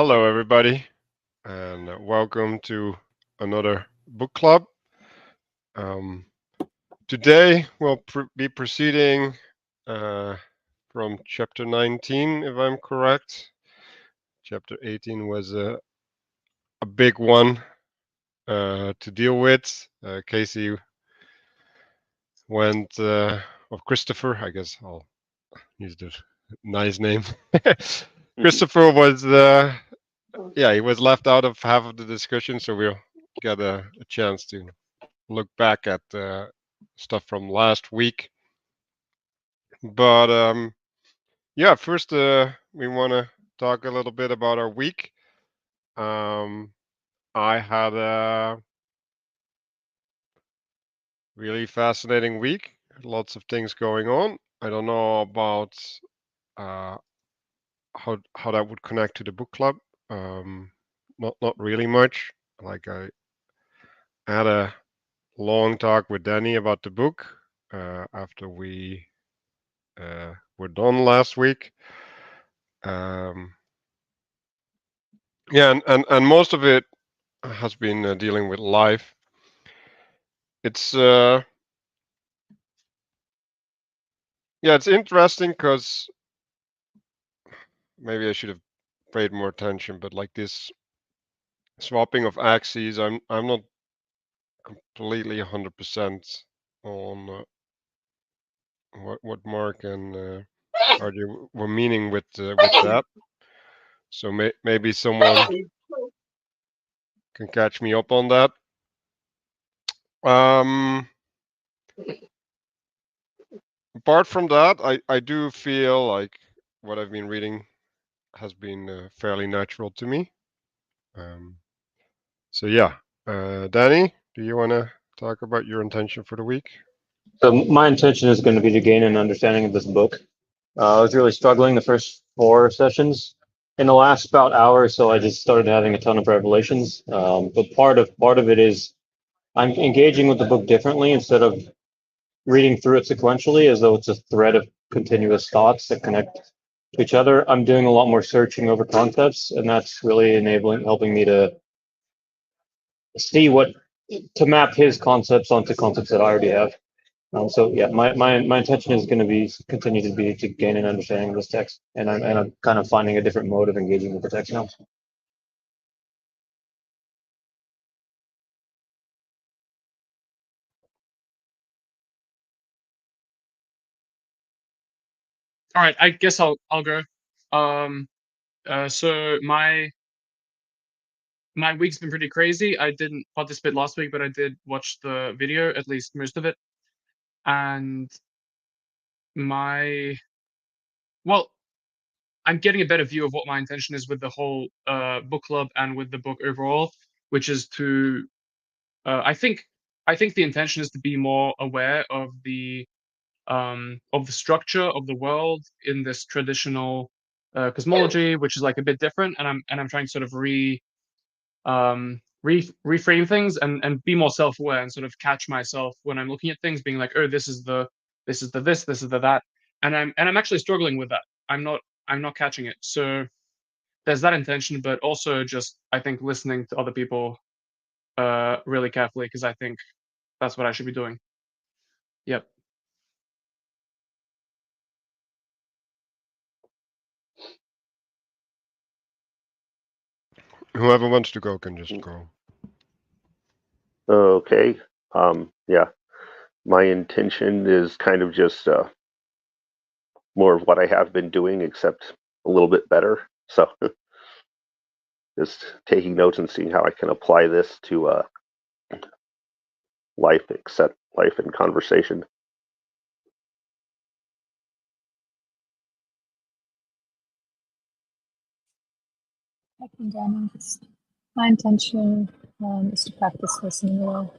Hello, everybody, and welcome to another book club. Um, Today, we'll be proceeding uh, from chapter 19, if I'm correct. Chapter 18 was a big one to deal with. Casey went, of Christopher, I guess I'll use the nice name. Christopher was, he was left out of half of the discussion, so we'll get a chance to look back at stuff from last week. But yeah, first we want to talk a little bit about our week. I had a really fascinating week. Lots of things going on. I don't know about uh, how that would connect to the book club. Not really much. Like I had a long talk with Danny about the book after we were done last week. Um, yeah, and most of it has been dealing with life. It's yeah, it's interesting because maybe I should have paid more attention, but like this swapping of axes, I'm not completely 100% on what Mark and RJ were meaning with that. So maybe someone can catch me up on that. Um, Apart from that, I do feel like what I've been reading has been fairly natural to me. Um, so yeah, Danny, do you want to talk about your intention for the week? So my intention is going to be to gain an understanding of this book. I was really struggling the first four sessions. In the last about hour or so, I just started having a ton of revelations. But part of it is I'm engaging with the book differently instead of reading through it sequentially as though it's a thread of continuous thoughts that connect to each other. I'm doing a lot more searching over concepts, and that's really helping me to see to map his concepts onto concepts that I already have. So yeah, my intention is going to be continue to be to gain an understanding of this text, and I'm kind of finding a different mode of engaging with the text now. All right, I guess I'll go. So my week's been pretty crazy. I didn't participate last week, but I did watch the video, at least most of it. And well, I'm getting a better view of what my intention is with the whole book club and with the book overall, which is to I think the intention is to be more aware of the structure of the world in this traditional cosmology, which is like a bit different, and I'm trying to sort of reframe things and be more self-aware and sort of catch myself when I'm looking at things, being like, oh, this is the this is the that, and I'm actually struggling with that. I'm not catching it. So there's that intention, but also just I think listening to other people really carefully, because I think that's what I should be doing. Yep. Whoever wants to go can just go. Okay. Yeah. My intention is kind of just more of what I have been doing, except a little bit better. So just taking notes and seeing how I can apply this to life, except life and conversation. I can Danny. My intention is to practice listening well.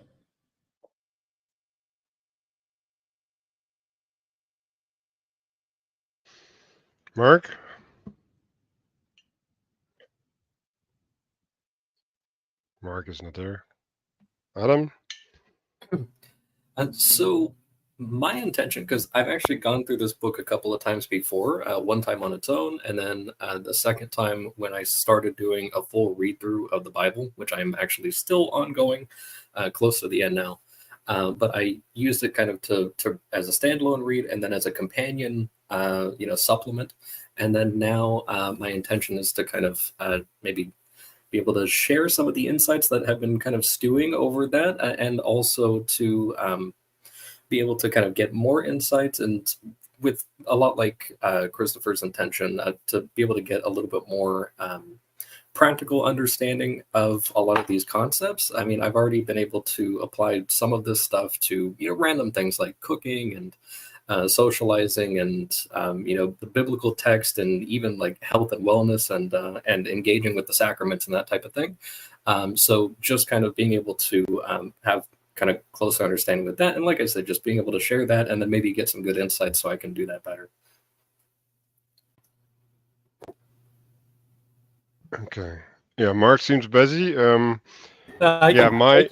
Mark? Mark is not there. Adam? So My intention, because I've actually gone through this book a couple of times before, one time on its own, and then the second time when I started doing a full read-through of the Bible, which I'm actually still ongoing, close to the end now. But I used it kind of to as a standalone read, and then as a companion, supplement. And then now my intention is to kind of maybe be able to share some of the insights that have been kind of stewing over that, and also to be able to kind of get more insights, and with a lot like Christopher's intention, to be able to get a little bit more practical understanding of a lot of these concepts. I mean, I've already been able to apply some of this stuff to, random things like cooking and socializing and, the biblical text, and even like health and wellness, and engaging with the sacraments and that type of thing. So just kind of being able to have kind of closer understanding with that. And like I said, just being able to share that and then maybe get some good insights so I can do that better. Okay. Yeah, Mark seems busy. I Yeah, can, my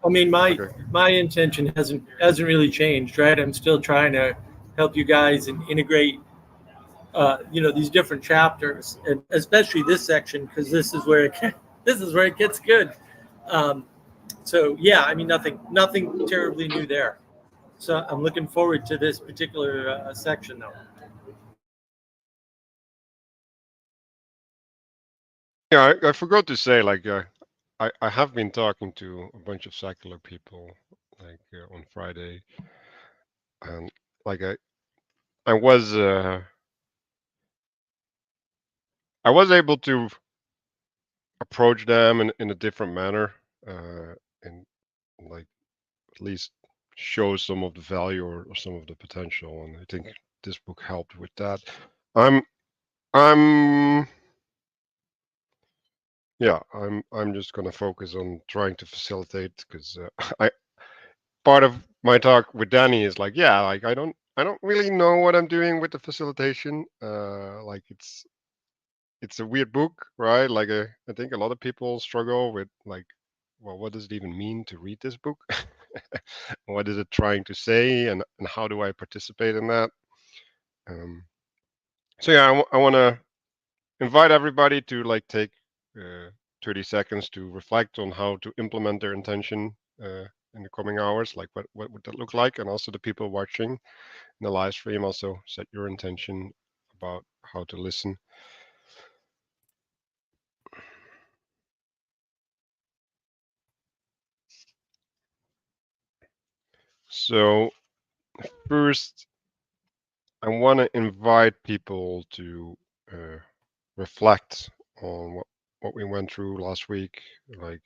I mean, my okay. intention hasn't really changed, right? I'm still trying to help you guys and integrate, these different chapters, and especially this section, because this is where it gets good. So yeah, I mean, nothing terribly new there. So I'm looking forward to this particular section, though. Yeah, I forgot to say, like, I have been talking to a bunch of secular people, like on Friday, and like I was able to approach them in a different manner, and like at least show some of the value or some of the potential, and I think this book helped with that. I'm yeah, I'm just gonna focus on trying to facilitate, because I part of my talk with Danny is like, yeah, like I don't really know what I'm doing with the facilitation. Like it's a weird book, right? Like I think a lot of people struggle with, like, well, what does it even mean to read this book? What is it trying to say, and how do I participate in that? Um, so yeah, I want to invite everybody to like take 30 seconds to reflect on how to implement their intention in the coming hours. Like what would that look like? And also the people watching in the live stream, also set your intention about how to listen. So first, I want to invite people to reflect on what we went through last week. Like,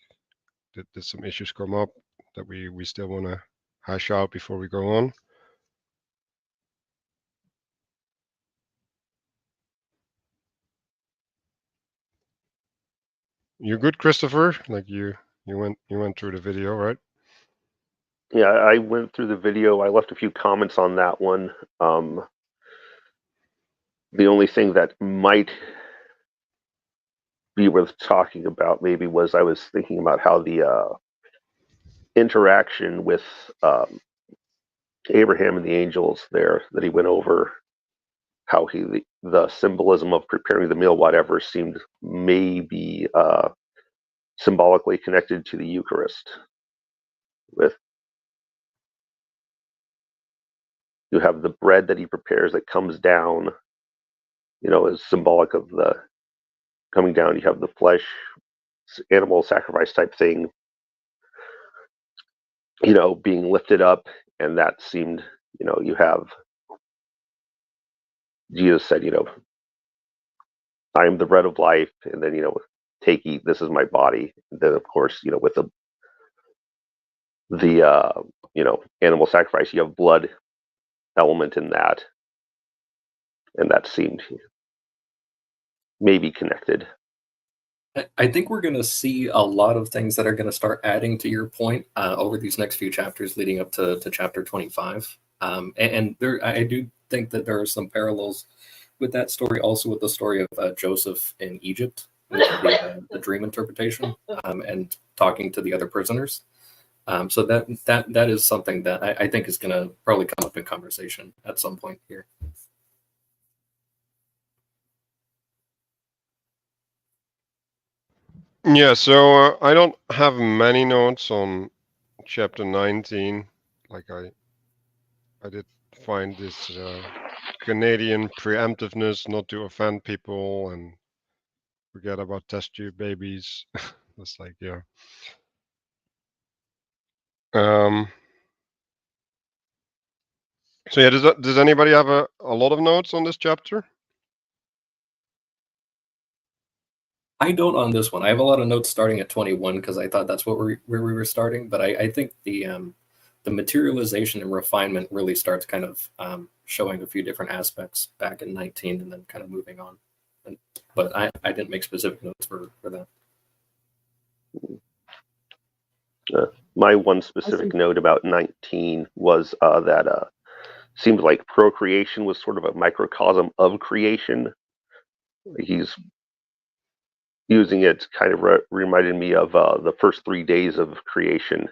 did some issues come up that we still want to hash out before we go on? You're good, Christopher? Like you went through the video, right? Yeah, I went through the video. I left a few comments on that one. The only thing that might be worth talking about maybe was I was thinking about how the interaction with Abraham and the angels there that he went over, how the symbolism of preparing the meal, whatever, seemed maybe symbolically connected to the Eucharist. With you have the bread that he prepares that comes down, is symbolic of the coming down. You have the flesh, animal sacrifice type thing, being lifted up, and that seemed, you have Jesus said, I am the bread of life, and then, take, eat, this is my body. And then, of course, with the animal sacrifice, you have blood element in that, and that seemed maybe connected. I think we're going to see a lot of things that are going to start adding to your point over these next few chapters leading up to chapter 25. And there, I do think that there are some parallels with that story, also with the story of Joseph in Egypt, with the dream interpretation and talking to the other prisoners. So that is something that I think is going to probably come up in conversation at some point here. Yeah, so I don't have many notes on chapter 19. Like I did find this Canadian preemptiveness, not to offend people and forget about test tube babies. That's like, yeah. So yeah, does anybody have a lot of notes on this chapter? I don't on this one. I have a lot of notes starting at 21 because I thought that's where we were starting. But I think the materialization and refinement really starts kind of showing a few different aspects back in 19 and then kind of moving on. But I didn't make specific notes for that. My one specific note about 19 was that seems like procreation was sort of a microcosm of creation. He's using it kind of reminded me of the first 3 days of creation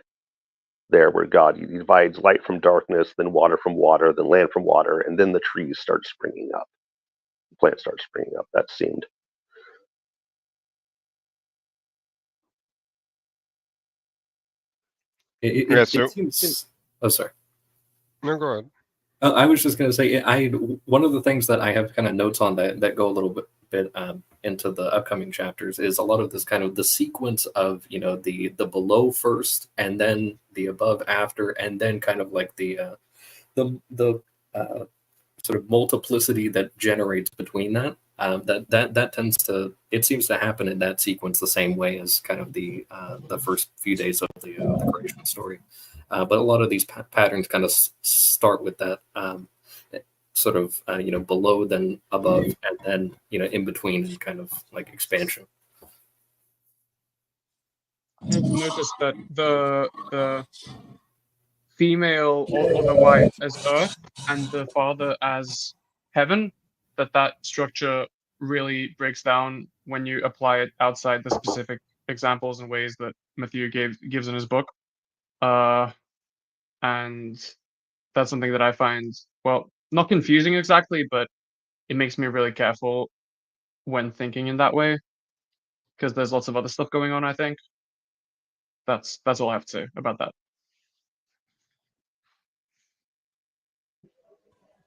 there, where God divides light from darkness, then water from water, then land from water, and then the trees start springing up. The plants start springing up. That seemed. It seems. Oh, sorry. No, go ahead. I was just going to say, one of the things that I have kind of notes on that go a little bit into the upcoming chapters is a lot of this kind of the sequence of the below first and then the above after and then kind of like the sort of multiplicity that generates between that. That tends to, it seems to happen in that sequence the same way as kind of the first few days of the creation story. But a lot of these patterns kind of start with that sort of below, then above, and then in between, kind of like expansion. I've noticed that the female or the wife as earth and the father as heaven, that structure really breaks down when you apply it outside the specific examples and ways that Matthieu gives in his book. And that's something that I find, well, not confusing exactly, but it makes me really careful when thinking in that way, because there's lots of other stuff going on, I think. That's all I have to say about that.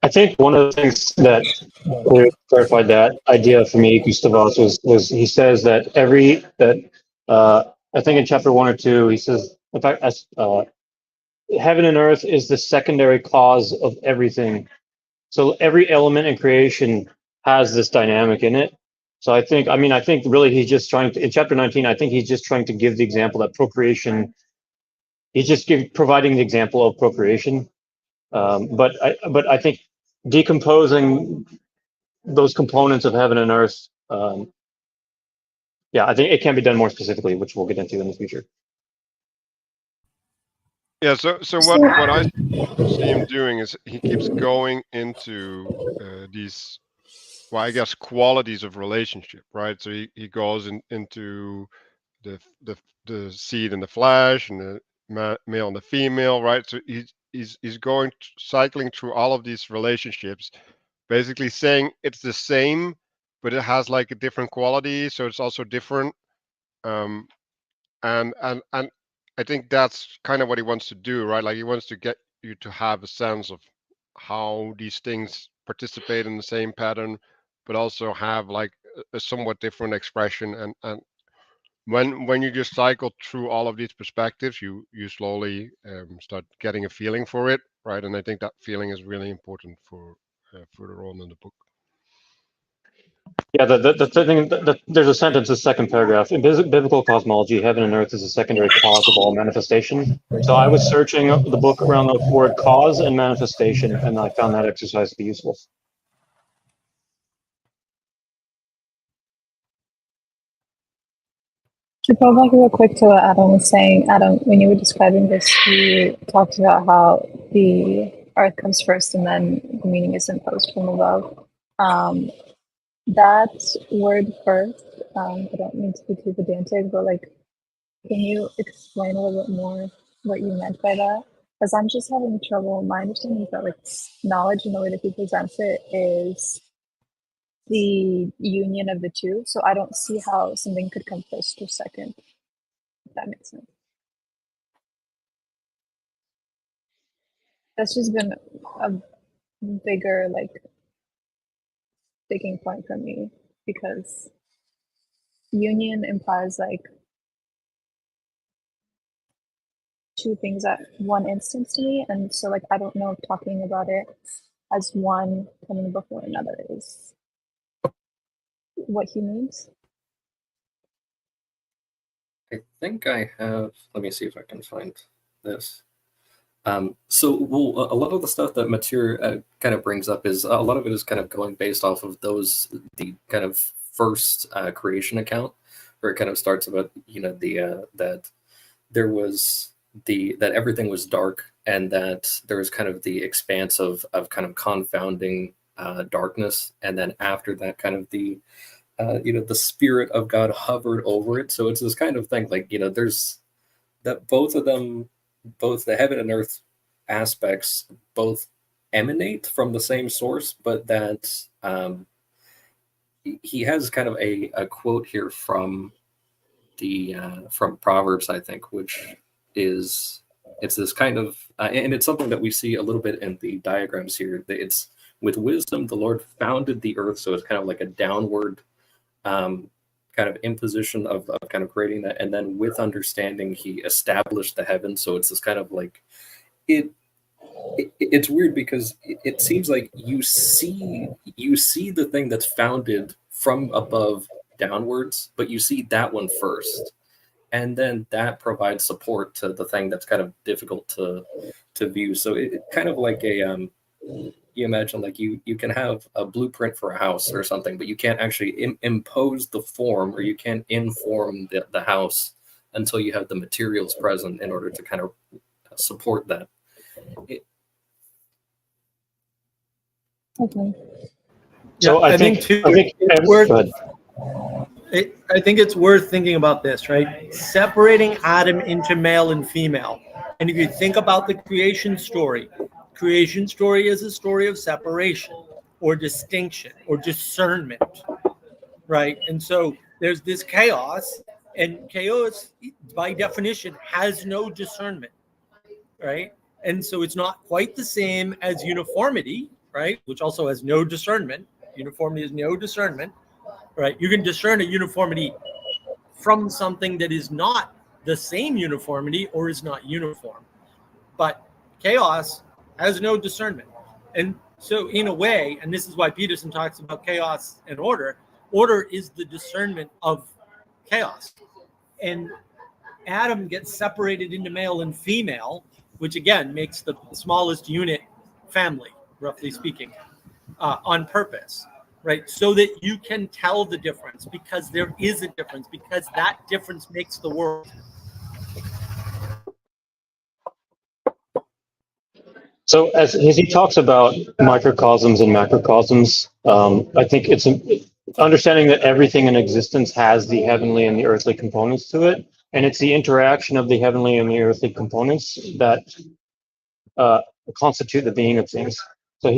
I think one of the things that clarified that idea for me, Gustavus, was he says that I think in chapter 1 or 2, he says, in fact, heaven and earth is the secondary cause of everything. So every element in creation has this dynamic in it. So I think really he's just trying to, in chapter 19, I think he's just trying to give the example that procreation, he's just providing the example of procreation. But I think decomposing those components of heaven and earth, I think it can be done more specifically, which we'll get into in the future. Yeah, so what I see him doing is he keeps going into these, well, I guess, qualities of relationship, right? So he goes into the seed and the flesh and the male and the female, right? So he's going cycling through all of these relationships, basically saying it's the same, but it has like a different quality, so it's also different. And I think that's kind of what he wants to do, right? Like he wants to get you to have a sense of how these things participate in the same pattern, but also have like a somewhat different expression. And when you just cycle through all of these perspectives, you slowly start getting a feeling for it, right? And I think that feeling is really important for further on in the book. Yeah, the thing, there's a sentence, the second paragraph. In biblical cosmology, heaven and earth is a secondary cause of all manifestation. So I was searching the book around the word cause and manifestation, and I found that exercise to be useful. To go back real quick to what Adam was saying, Adam, when you were describing this, you talked about how the earth comes first and then the meaning is imposed from above. That word first, I don't mean to be too pedantic, but like, can you explain a little bit more what you meant by that, because I'm just having trouble. My understanding is that like knowledge and the way that he presents it is the union of the two. So I don't see how something could come first or second, if that makes sense. That's just been a bigger like sticking point for me, because union implies like two things at one instance to me, and so like I don't know if talking about it as one coming before another is what he means. I think I have, let me see if I can find this. So, well, a lot of the stuff that Matthieu kind of brings up is a lot of it is kind of going based off of the kind of first creation account, where it kind of starts about, that there was that everything was dark, and that there was kind of the expanse of kind of confounding darkness, and then after that, kind of the the spirit of God hovered over it. So it's this kind of thing, like, there's that both of them, both the heaven and earth aspects, both emanate from the same source, but that he has kind of a quote here from from Proverbs, I think, which is, it's this kind of and it's something that we see a little bit in the diagrams here. It's, with wisdom the Lord founded the earth, so it's kind of like a downward kind of imposition of kind of creating that, and then with understanding he established the heavens. So it's this kind of like, it's weird, because it seems like you see the thing that's founded from above downwards, but you see that one first, and then that provides support to the thing that's kind of difficult to view. So it kind of like a you imagine, like, you can have a blueprint for a house or something, but you can't actually impose the form, or you can't inform the house until you have the materials present in order to kind of support that. Okay. So I think too, it's worth, I think it's worth thinking about this, right? Separating Adam into male and female. And if you think about the creation story is a story of separation or distinction or discernment, right? And so there's this chaos, and chaos by definition has no discernment, right? And so it's not quite the same as uniformity, right? Which also has no discernment. Uniformity has no discernment, right? You can discern a uniformity from something that is not the same uniformity or is not uniform. But chaos has no discernment. And so in a way, and this is why Peterson talks about chaos and order is the discernment of chaos. And Adam gets separated into male and female, which again makes the smallest unit family, roughly speaking, on purpose, right? So that you can tell the difference, because there is a difference, because that difference makes the world. So as he talks about microcosms and macrocosms, I think it's understanding that everything in existence has the heavenly and the earthly components to it, and it's the interaction of the heavenly and the earthly components that constitute the being of things. So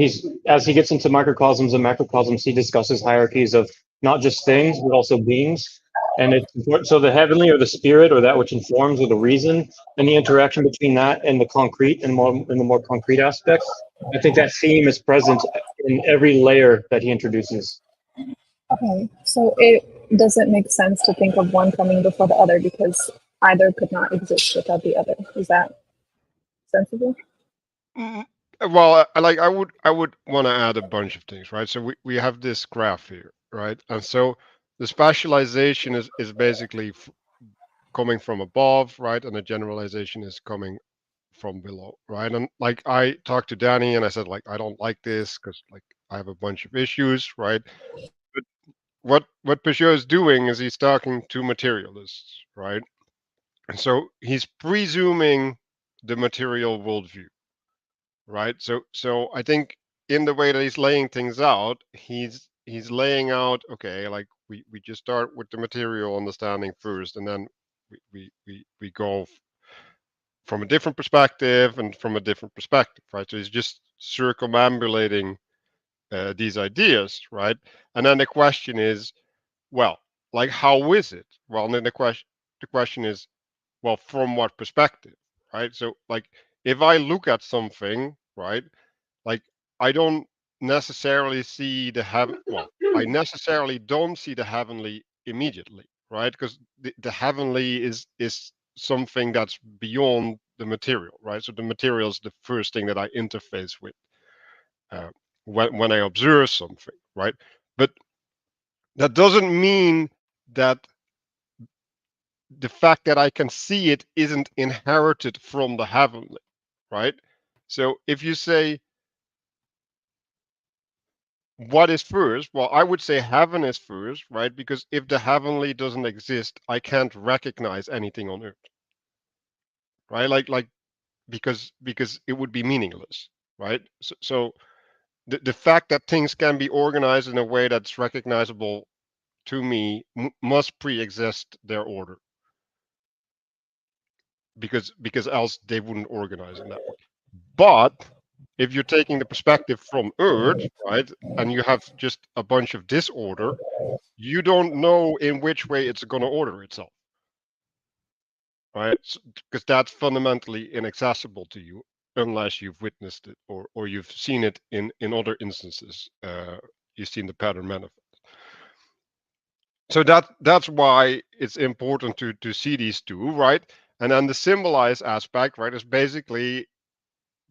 as he gets into microcosms and macrocosms, he discusses hierarchies of not just things, but also beings. And it's important. So the heavenly, or the spirit, or that which informs, or the reason, and the interaction between that and the concrete, and in the more concrete aspects. I think that theme is present in every layer that he introduces. Okay, so it doesn't make sense to think of one coming before the other, because either could not exist without the other. Is that sensible? Well, I would want to add a bunch of things, right? So we have this graph here, right? And so the spatialization is basically coming from above, right? And the generalization is coming from below, right? And like I talked to Danny and I said, like, I don't like this because like I have a bunch of issues, right? But what Pageau is doing is he's talking to materialists, right? And so he's presuming the material worldview, right? So I think in the way that he's laying things out, he's laying out, okay, like we just start with the material understanding first, and then we go from a different perspective and from a different perspective, right? So he's just circumambulating these ideas, right? And then the question is, well, like, how is it? Well, then the question is, well, from what perspective, right? So, like, if I look at something, right, like, I don't necessarily see the heaven. Well, I necessarily don't see the heavenly immediately, right? Because the heavenly is something that's beyond the material, right? So the material is the first thing that I interface with uh, when I observe something, right? But that doesn't mean that the fact that I can see it isn't inherited from the heavenly, right? So if you say, what is first? Well, I would say heaven is first, right? Because if the heavenly doesn't exist, I can't recognize anything on earth, right? Like because it would be meaningless, right? So the fact that things can be organized in a way that's recognizable to me must pre-exist their order, because else they wouldn't organize in that way. But if you're taking the perspective from earth, right, and you have just a bunch of disorder, you don't know in which way it's going to order itself, right? Because that's fundamentally inaccessible to you unless you've witnessed it or you've seen it in other instances. You've seen the pattern manifest. So that's why it's important to see these two, right? And then the symbolized aspect, right, is basically,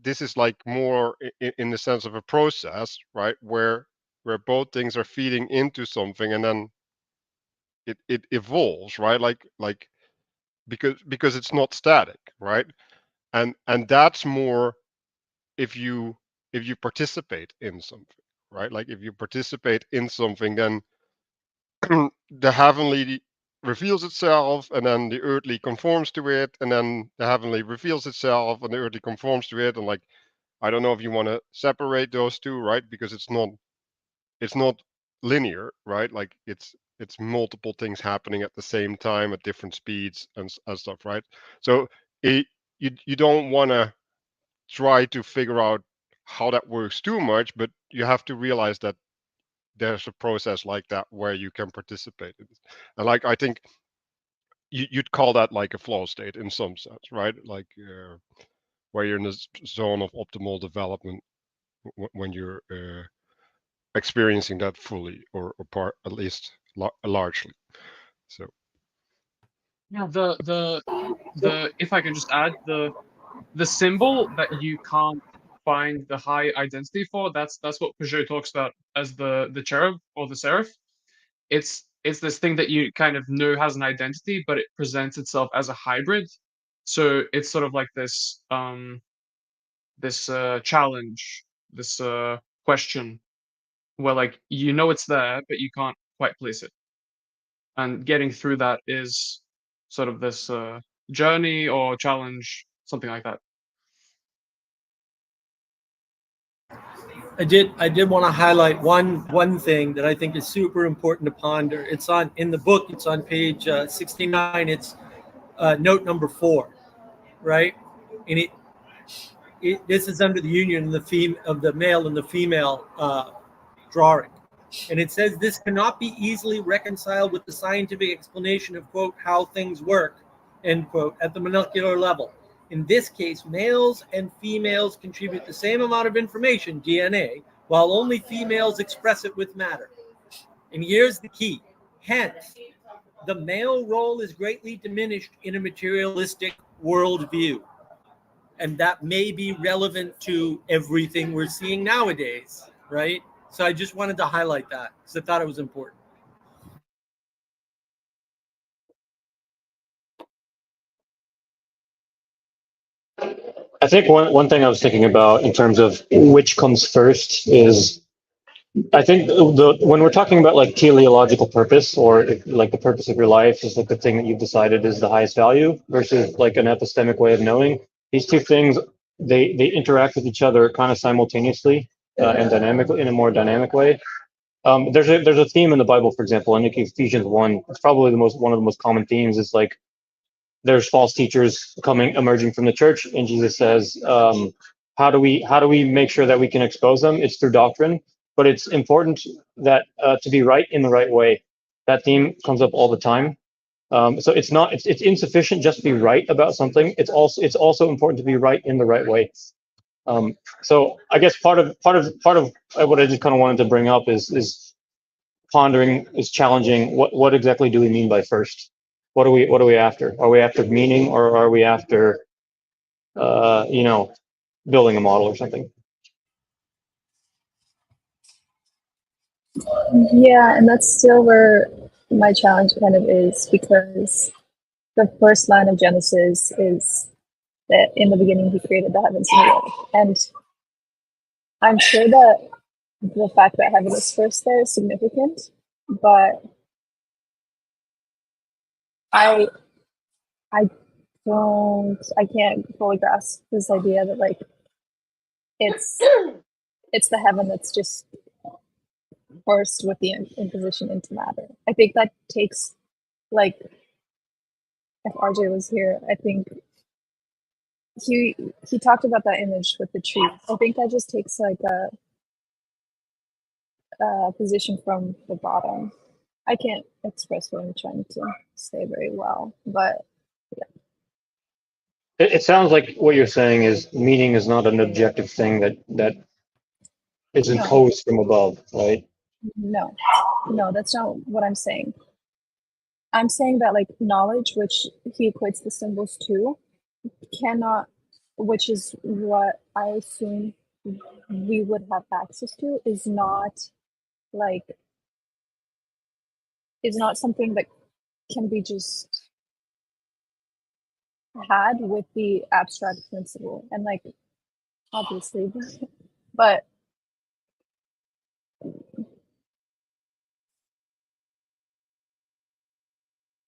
this is like more in the sense of a process, right, where both things are feeding into something, and then it evolves, right? Like because it's not static, right? And that's more if you participate in something, right? Like if you participate in something, then the heavenly reveals itself, and then the earthly conforms to it, and then the heavenly reveals itself, and the earthly conforms to it, and like, I don't know if you want to separate those two, right? Because it's not linear, right? Like it's multiple things happening at the same time at different speeds and stuff, right? So you don't want to try to figure out how that works too much, but you have to realize that there's a process like that where you can participate in it. And like, I think you'd call that like a flow state in some sense, right? Like where you're in the zone of optimal development when you're experiencing that fully, or part, at least largely. So Yeah, the if I can just add, the symbol that you can't find the high identity for, that's what Pageau talks about as the cherub or the seraph. It's this thing that you kind of know has an identity, but it presents itself as a hybrid. So it's sort of like this this challenge, this question, where like you know it's there, but you can't quite place it. And getting through that is sort of this journey or challenge, something like that. I did want to highlight one thing that I think is super important to ponder. It's on in the book. It's on page 69. It's note number 4, right? And this is under the union of the male and the female drawing. And it says this cannot be easily reconciled with the scientific explanation of, quote, how things work, end quote, at the molecular level. In this case, males and females contribute the same amount of information, DNA, while only females express it with matter. And here's the key. Hence, the male role is greatly diminished in a materialistic worldview. And that may be relevant to everything we're seeing nowadays, right? So I just wanted to highlight that because I thought it was important. I think one thing I was thinking about in terms of which comes first is, I think when we're talking about like teleological purpose, or like the purpose of your life is like the thing that you've decided is the highest value versus like an epistemic way of knowing, these two things, they interact with each other kind of simultaneously and dynamically, in a more dynamic way. There's a theme in the Bible, for example, in Ephesians 1. It's probably one of the most common themes. Is like there's false teachers emerging from the church, and Jesus says, how do we make sure that we can expose them? It's through doctrine, but it's important that to be right in the right way. That theme comes up all the time. So it's insufficient just to be right about something. It's also important to be right in the right way. So I guess part of what I just kind of wanted to bring up is pondering, is challenging. What exactly do we mean by first? What are we after? Are we after meaning, or are we after building a model or something? Yeah, and that's still where my challenge kind of is, because the first line of Genesis is that in the beginning he created the heavens and the earth. And I'm sure that the fact that heaven is first there is significant, but I can't fully grasp this idea that like it's the heaven that's just first with the imposition into matter. I think that takes, like, if RJ was here, I think he talked about that image with the tree. I think that just takes like a position from the bottom. I can't express what I'm trying to say very well, but It sounds like what you're saying is meaning is not an objective thing that is imposed from above, right? no, that's not what I'm saying. I'm saying that like knowledge, which he equates the symbols to, cannot, which is what I assume we would have access to, is not something that can be just had with the abstract principle. And like, obviously, but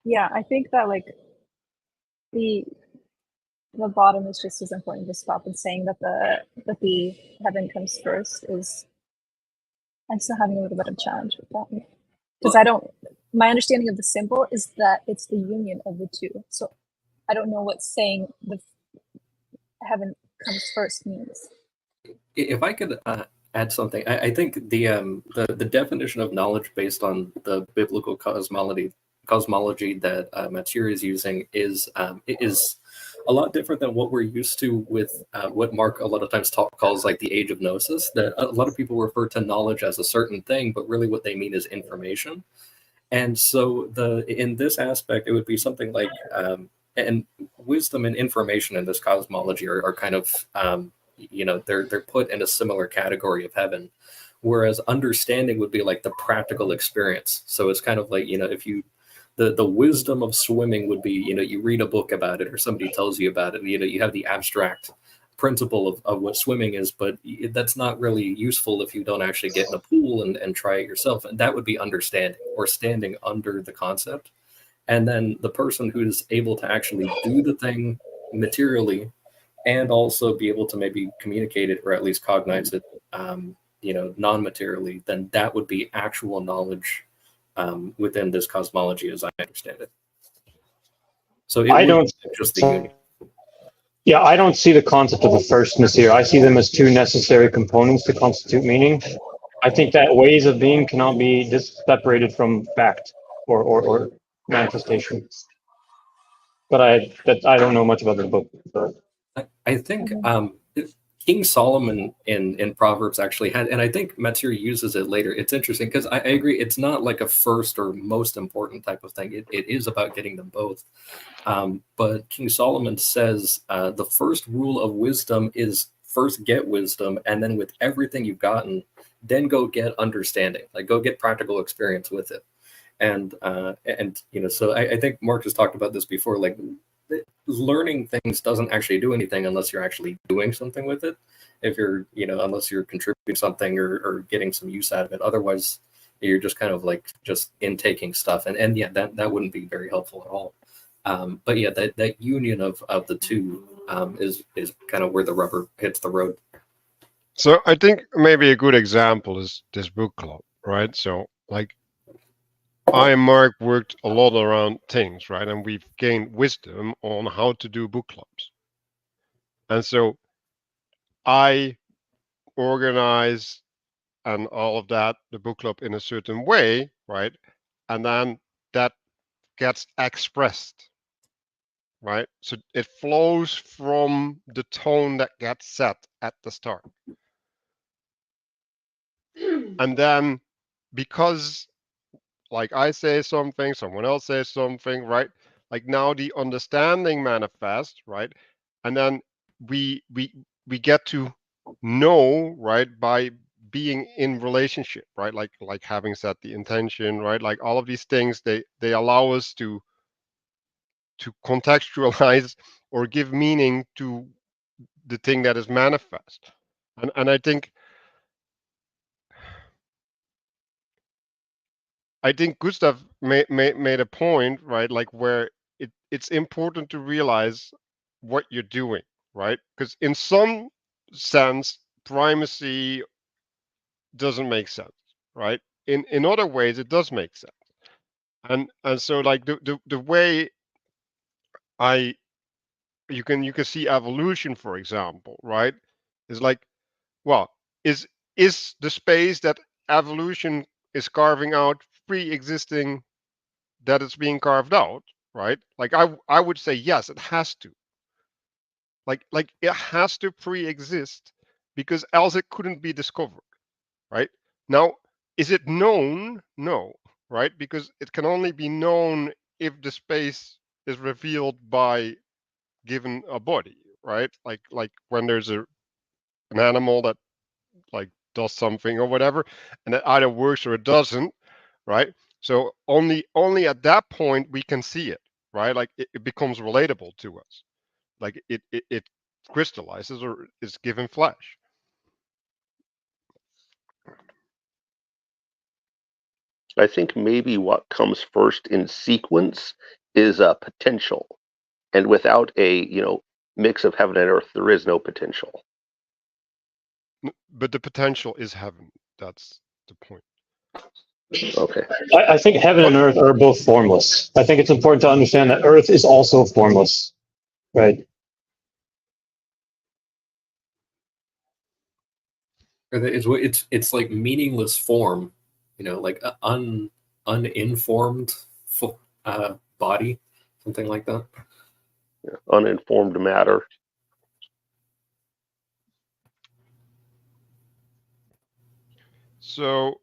yeah, I think that like the bottom is just as important to stop, and saying that the heaven comes first is, I'm still having a little bit of challenge with that, because my understanding of the symbol is that it's the union of the two. So I don't know what saying the heaven comes first means. If I could add something, I think the definition of knowledge based on the biblical cosmology that Matthieu is using is a lot different than what we're used to with what Mark a lot of times calls like the age of gnosis. That a lot of people refer to knowledge as a certain thing, but really what they mean is information. And so in this aspect, it would be something like and wisdom and information in this cosmology are kind of they're put in a similar category of heaven, whereas understanding would be like the practical experience. So it's kind of like, if you the wisdom of swimming would be, you read a book about it or somebody tells you about it, you have the abstract principle of what swimming is, but that's not really useful if you don't actually get in a pool and try it yourself. And that would be understanding, or standing under the concept. And then the person who's able to actually do the thing materially and also be able to maybe communicate it, or at least cognize it, non-materially, then that would be actual knowledge within this cosmology, as I understand it. So I don't just the union. Yeah, I don't see the concept of a firstness here. I see them as two necessary components to constitute meaning. I think that ways of being cannot be separated from fact or manifestation. But I don't know much about the book. So. I think King Solomon in Proverbs actually had, and I think Matthieu uses it later. It's interesting because I agree, it's not like a first or most important type of thing. It is about getting them both. But King Solomon says the first rule of wisdom is first get wisdom, and then with everything you've gotten, then go get understanding, like go get practical experience with it. And so I think Mark has talked about this before, like learning things doesn't actually do anything unless you're actually doing something with it. If you're, unless you're contributing something or getting some use out of it. Otherwise, you're just kind of like just intaking stuff. And yeah, that wouldn't be very helpful at all. But yeah, that union of the two is kind of where the rubber hits the road. So I think maybe a good example is this book club, right? So like I and Mark worked a lot around things, right? And we've gained wisdom on how to do book clubs. And so I organize and all of that, the book club in a certain way, right? And then that gets expressed, right? So it flows from the tone that gets set at the start. And then because like I say something, someone else says something, right? Like now the understanding manifests, right? And then we get to know, right, by being in relationship, right? Like having set the intention, right? Like all of these things, they allow us to contextualize or give meaning to the thing that is manifest. And I think Gustav made a point, right? Like where it's important to realize what you're doing, right? Because in some sense, primacy doesn't make sense, right? In other ways, it does make sense. And so like the way I you can see evolution, for example, right? Is like, well, is the space that evolution is carving out pre-existing that it's being carved out, right? Like I would say yes, it has to. Like it has to pre-exist because else it couldn't be discovered, right? Now, is it known? No, right? Because it can only be known if the space is revealed by given a body, right? Like when there's an animal that like does something or whatever, and it either works or it doesn't, right? So only at that point we can see it, right? Like it becomes relatable to us, like it crystallizes or is given flesh. I think maybe what comes first in sequence is a potential, and without a mix of heaven and earth, there is no potential. But the potential is heaven. That's the point. Okay. I think heaven and earth are both formless. I think it's important to understand that earth is also formless, right? It's like meaningless form, like uninformed body, something like that. Yeah. Uninformed matter. So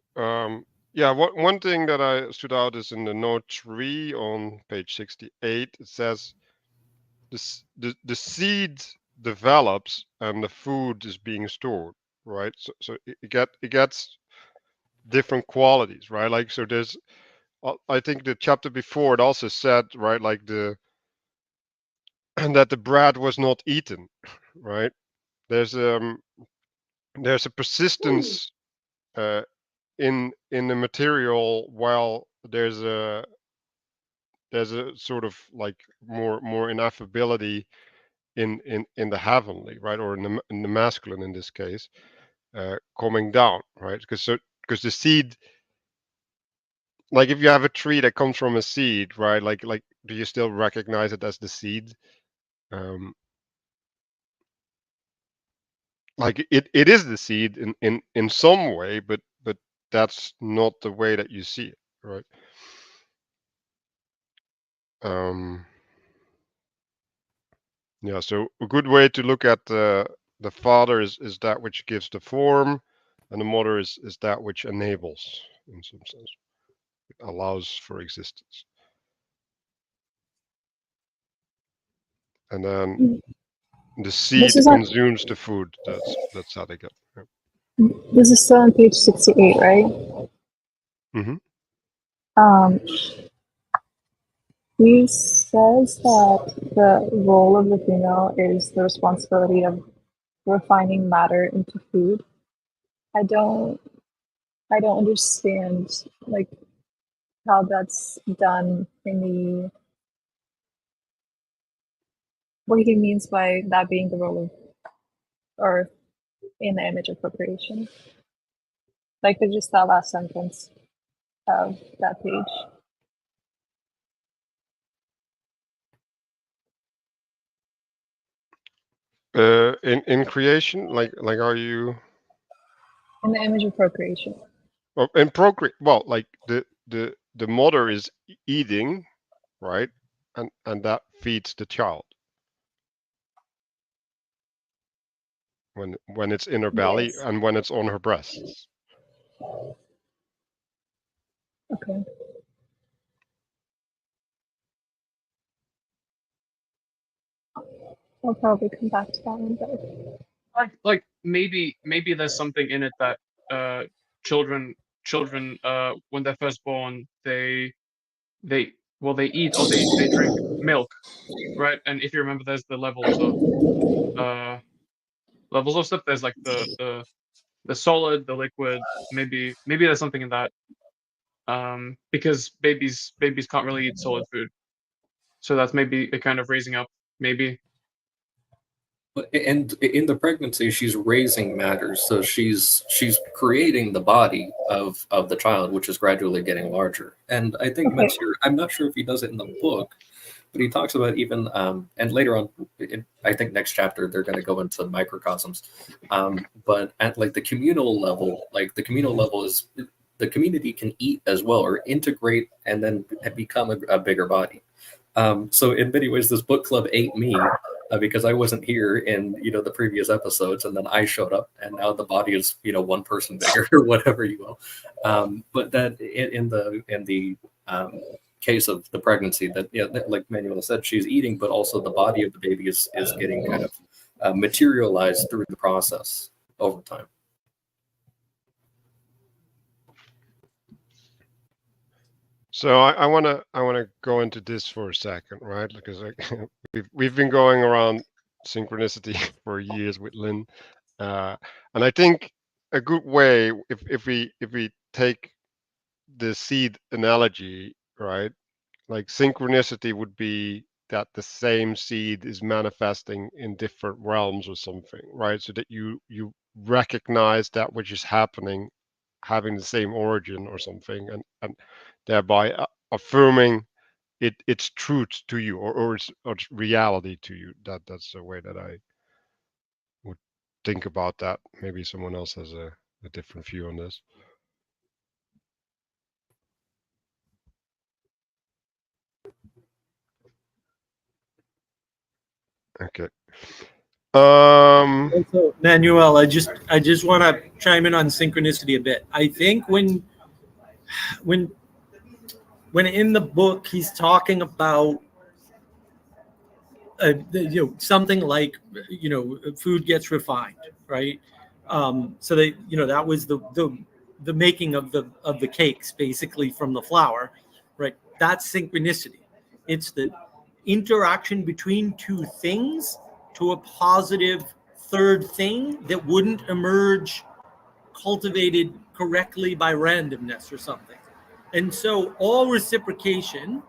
yeah, one thing that I stood out is in the note 3 on page 68. It says the seed develops and the food is being stored, right? So it gets different qualities, right? Like so there's I think the chapter before it also said, right, like that the bread was not eaten, right? There's a persistence uh, in the material, while there's a sort of like more ineffability in the heavenly, right, or in the masculine in this case, coming down, right? Because the seed, like if you have a tree that comes from a seed, right, like do you still recognize it as the seed? Like it is the seed in some way, but that's not the way that you see it, right? Yeah, so a good way to look at the father is that which gives the form, and the mother is that which enables, in some sense. It allows for existence. And then the seed consumes the food. That's how they get. Yeah. This is still on page 68, right? Mm-hmm. He says that the role of the female is the responsibility of refining matter into food. I don't understand like how that's done in the what he means by that being the role of earth in the image of procreation. Like just that last sentence of that page. In creation, like are you In the image of procreation. in procreate? Well, like the mother is eating, right, and that feeds the child when it's in her belly Yes. and when it's on her breasts. Okay. I'll probably come back to that one, but Like maybe there's something in it that children when they're first born they well they eat or they drink milk, right? And if you remember, there's the levels of stuff. There's like the solid, the liquid. Maybe there's something in that. Because babies can't really eat solid food, so that's maybe a kind of raising up. Maybe. And in the pregnancy, she's raising matter, so she's creating the body of the child, which is gradually getting larger. And I think okay. Matthieu, I'm not sure if he does it in the book, but he talks about even and later on, I think next chapter they're going to go into microcosms. But at like the communal level, is the community can eat as well or integrate and then become a bigger body. So in many ways, this book club ate me because I wasn't here in the previous episodes, and then I showed up, and now the body is one person bigger or whatever you will. But that in the case of the pregnancy, that like Manuela said, she's eating, but also the body of the baby is getting kind of materialized through the process over time. So I want to go into this for a second, right? Because we've been going around synchronicity for years with Lynn, and I think a good way, if we take the seed analogy, right? Like synchronicity would be that the same seed is manifesting in different realms or something, right? So that you recognize that which is happening having the same origin or something, and thereby affirming its truth to you, or its reality to you. That's the way that I would think about that. Maybe someone else has a different view on this. Okay. Also, Manuel, I just want to chime in on synchronicity a bit. I think when in the book he's talking about something like food gets refined, right? So they that was the making of the cakes basically from the flour, right? That's synchronicity. It's the interaction between two things to a positive third thing that wouldn't emerge cultivated correctly by randomness or something. And so all reciprocation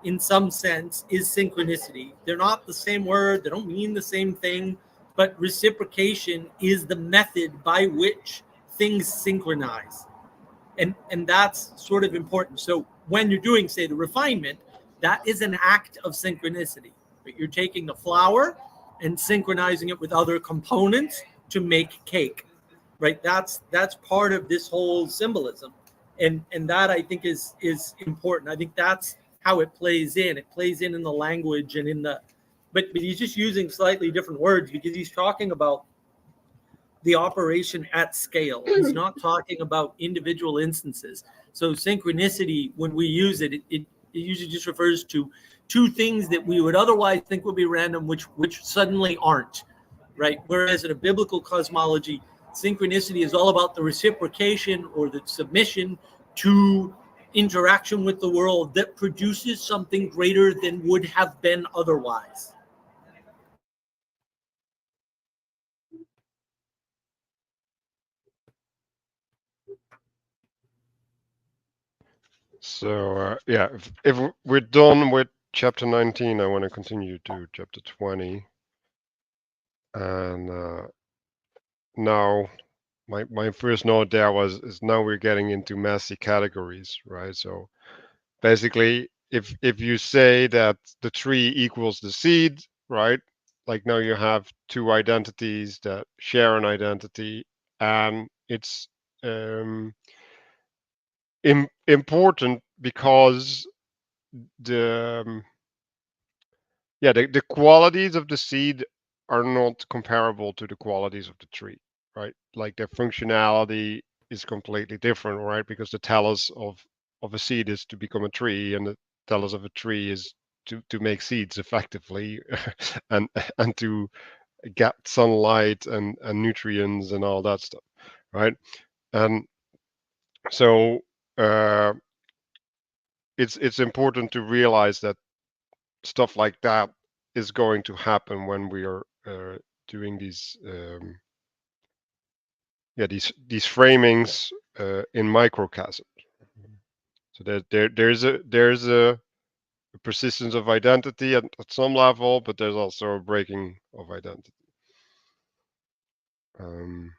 in some sense is synchronicity. They're not the same word, they don't mean the same thing, but reciprocation is the method by which things synchronize. And that's sort of important. So when you're doing, say, the refinement, that is an act of synchronicity. But you're taking the flour and synchronizing it with other components to make cake, right? That's part of this whole symbolism, and that I think is important. I think that's how it plays in. It plays in the language and in the, but he's just using slightly different words because he's talking about the operation at scale. He's not talking about individual instances. So synchronicity, when we use it, it usually just refers to two things that we would otherwise think would be random, which suddenly aren't, right? Whereas in a biblical cosmology, synchronicity is all about the reciprocation or the submission to interaction with the world that produces something greater than would have been otherwise. So yeah, if we're done with chapter 19, I want to continue to chapter 20, and now my first note there is now we're getting into messy categories, right? So basically, if you say that the tree equals the seed, right? like now you have two identities that share an identity, and it's important because the the qualities of the seed are not comparable to the qualities of the tree, right? Like their functionality is completely different, right? Because the telos of a seed is to become a tree, and the telos of a tree is to make seeds effectively, and to get sunlight and nutrients and all that stuff, right? And so it's important to realize that stuff like that is going to happen when we are doing these these framings in microcosms. So there's a persistence of identity at some level, but there's also a breaking of identity. And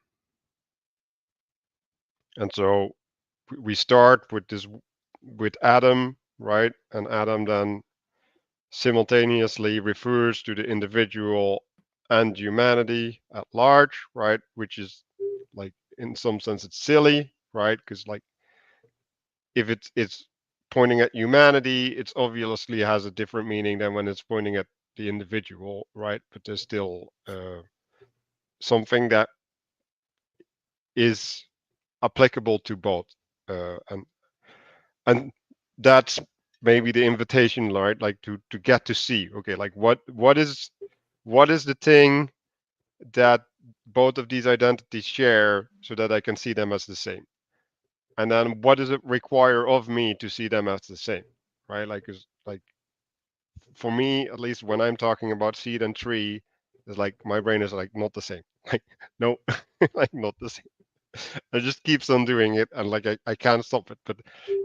so we start with Adam, right? And Adam then simultaneously refers to the individual and humanity at large, right? Which is like in some sense it's silly, right? Because like if it's pointing at humanity, it's obviously has a different meaning than when it's pointing at the individual, right? But there's still something that is applicable to both, and that's maybe the invitation, right? Like to get to see, okay, like what is the thing that both of these identities share, so that I can see them as the same, and then what does it require of me to see them as the same, right? Like is like for me at least, when I'm talking about seed and tree, it's like my brain is like not the same, like no, like not the same. It just keeps on doing it, and like I can't stop it. But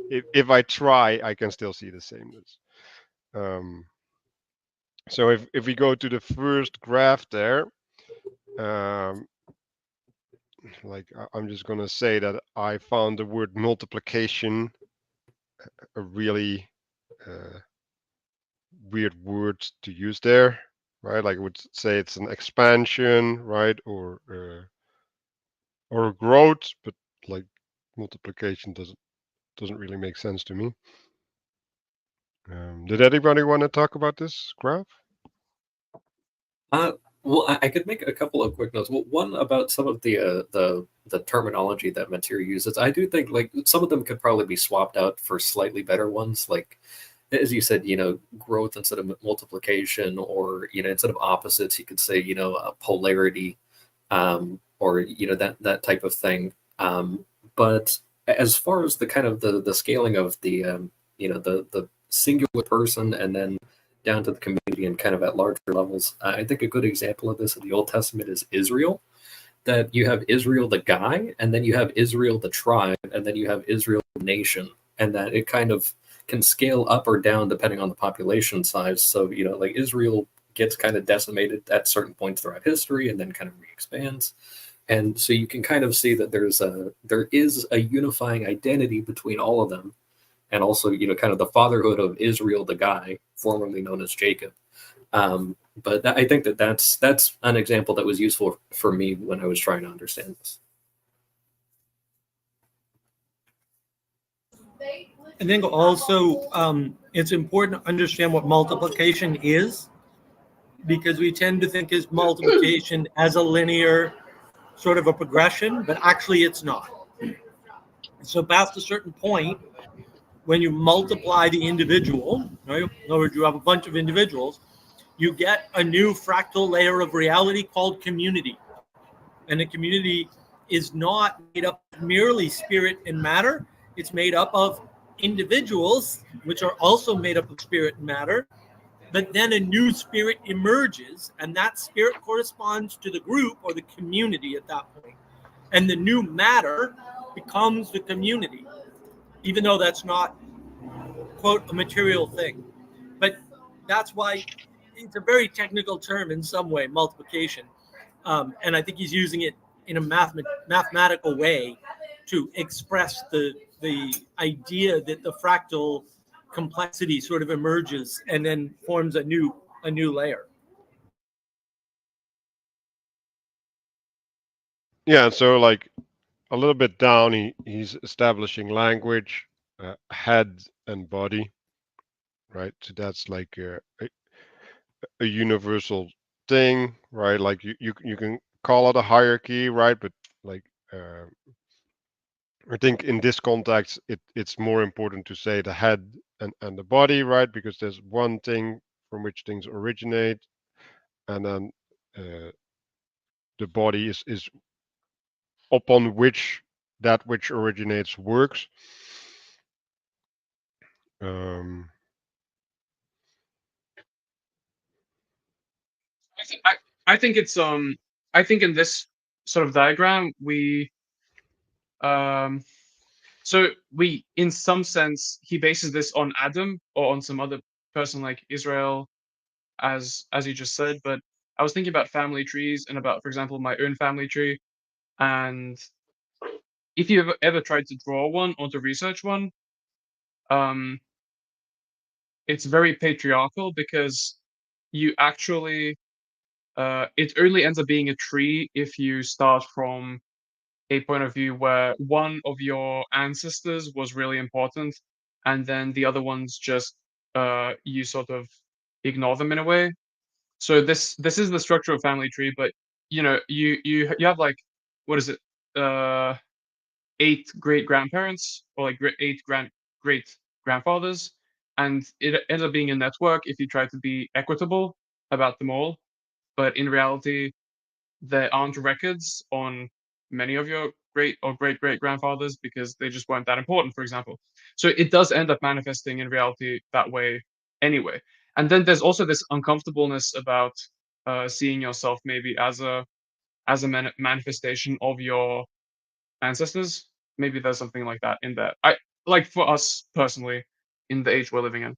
if I try, I can still see the sameness. So if we go to the first graph there, like I'm just gonna say that I found the word multiplication a really weird word to use there, right? Like I would say it's an expansion, right, or a growth, but like multiplication doesn't really make sense to me. Did anybody want to talk about this graph? Well, I could make a couple of quick notes. Well, one about some of the terminology that Matthieu uses. I do think like some of them could probably be swapped out for slightly better ones. Like as you said, growth instead of multiplication, or instead of opposites, you could say polarity, or that type of thing. But as far as the kind of the scaling of the the singular person and then down to the community and kind of at larger levels, I think a good example of this in the Old Testament is Israel. That you have Israel the guy, and then you have Israel the tribe, and then you have Israel the nation, and that it kind of can scale up or down depending on the population size. So like Israel gets kind of decimated at certain points throughout history, and then kind of re-expands. And so you can kind of see that there is a unifying identity between all of them, and also kind of the fatherhood of Israel the guy, formerly known as Jacob. But I think that's an example that was useful for me when I was trying to understand this. I think also it's important to understand what multiplication is, because we tend to think of multiplication as a linear sort of a progression, but actually it's not. So past a certain point, when you multiply the individual, right? In other words, you have a bunch of individuals, you get a new fractal layer of reality called community. And the community is not made up of merely spirit and matter. It's made up of individuals, which are also made up of spirit and matter. But then a new spirit emerges, and that spirit corresponds to the group or the community at that point. And the new matter becomes the community, even though that's not, quote, a material thing. But that's why it's a very technical term in some way, multiplication. And I think he's using it in a mathematical way to express the idea that the fractal complexity sort of emerges and then forms a new layer. Yeah, so like a little bit down, he's establishing language, head and body, right? So that's like a universal thing, right? Like you can call it a hierarchy, right? But like I think in this context, it's more important to say the head and the body, right? Because there's one thing from which things originate, and then the body is upon which that which originates works. Um, I think it's I think in this sort of diagram we so we in some sense he bases this on Adam or on some other person like Israel, as you just said. But I was thinking about family trees and about, for example, my own family tree. And if you ever tried to draw one or to research one, um, it's very patriarchal because you actually it only ends up being a tree if you start from a point of view where one of your ancestors was really important, and then the other ones just you sort of ignore them in a way. So this is the structure of family tree, but you have like, what is it, uh 8 great grandparents, or like 8 great grandfathers, and it ends up being a network if you try to be equitable about them all. But in reality, there aren't records on many of your great or great great grandfathers because they just weren't that important, for example. So it does end up manifesting in reality that way anyway. And then there's also this uncomfortableness about seeing yourself maybe as a manifestation of your ancestors. Maybe there's something like that in there. I like, for us personally, in the age we're living in.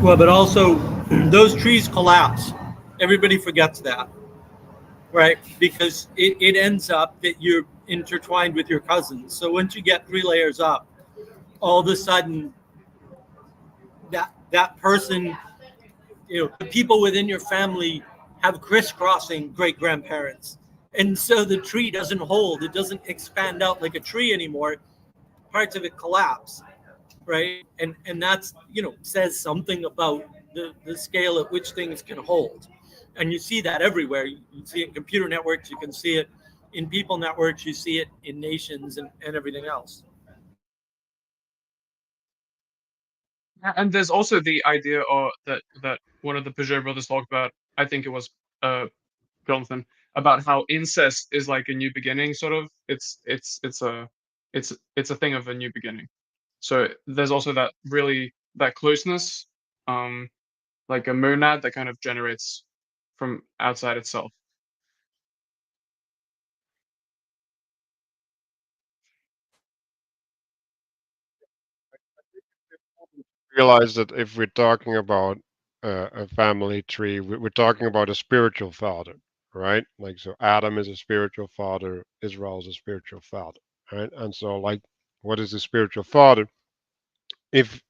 Well, but also those trees collapse. Everybody forgets that, right? Because it ends up that you're intertwined with your cousins. So once you get 3 layers up, all of a sudden that person, the people within your family have crisscrossing great grandparents. And so the tree doesn't hold, it doesn't expand out like a tree anymore. Parts of it collapse, right? And that's, says something about the scale at which things can hold. And you see that everywhere. You see it in computer networks, you can see it in people networks, you see it in nations and everything else. And there's also the idea, or that one of the Pageau brothers talked about. I think it was Jonathan, about how incest is like a new beginning, sort of. It's a thing of a new beginning. So there's also that closeness, like a monad that kind of generates from outside itself. realize that if we're talking about a family tree, we're talking about a spiritual father, right? Like, so Adam is a spiritual father, Israel is a spiritual father, right? And so, like, what is a spiritual father? If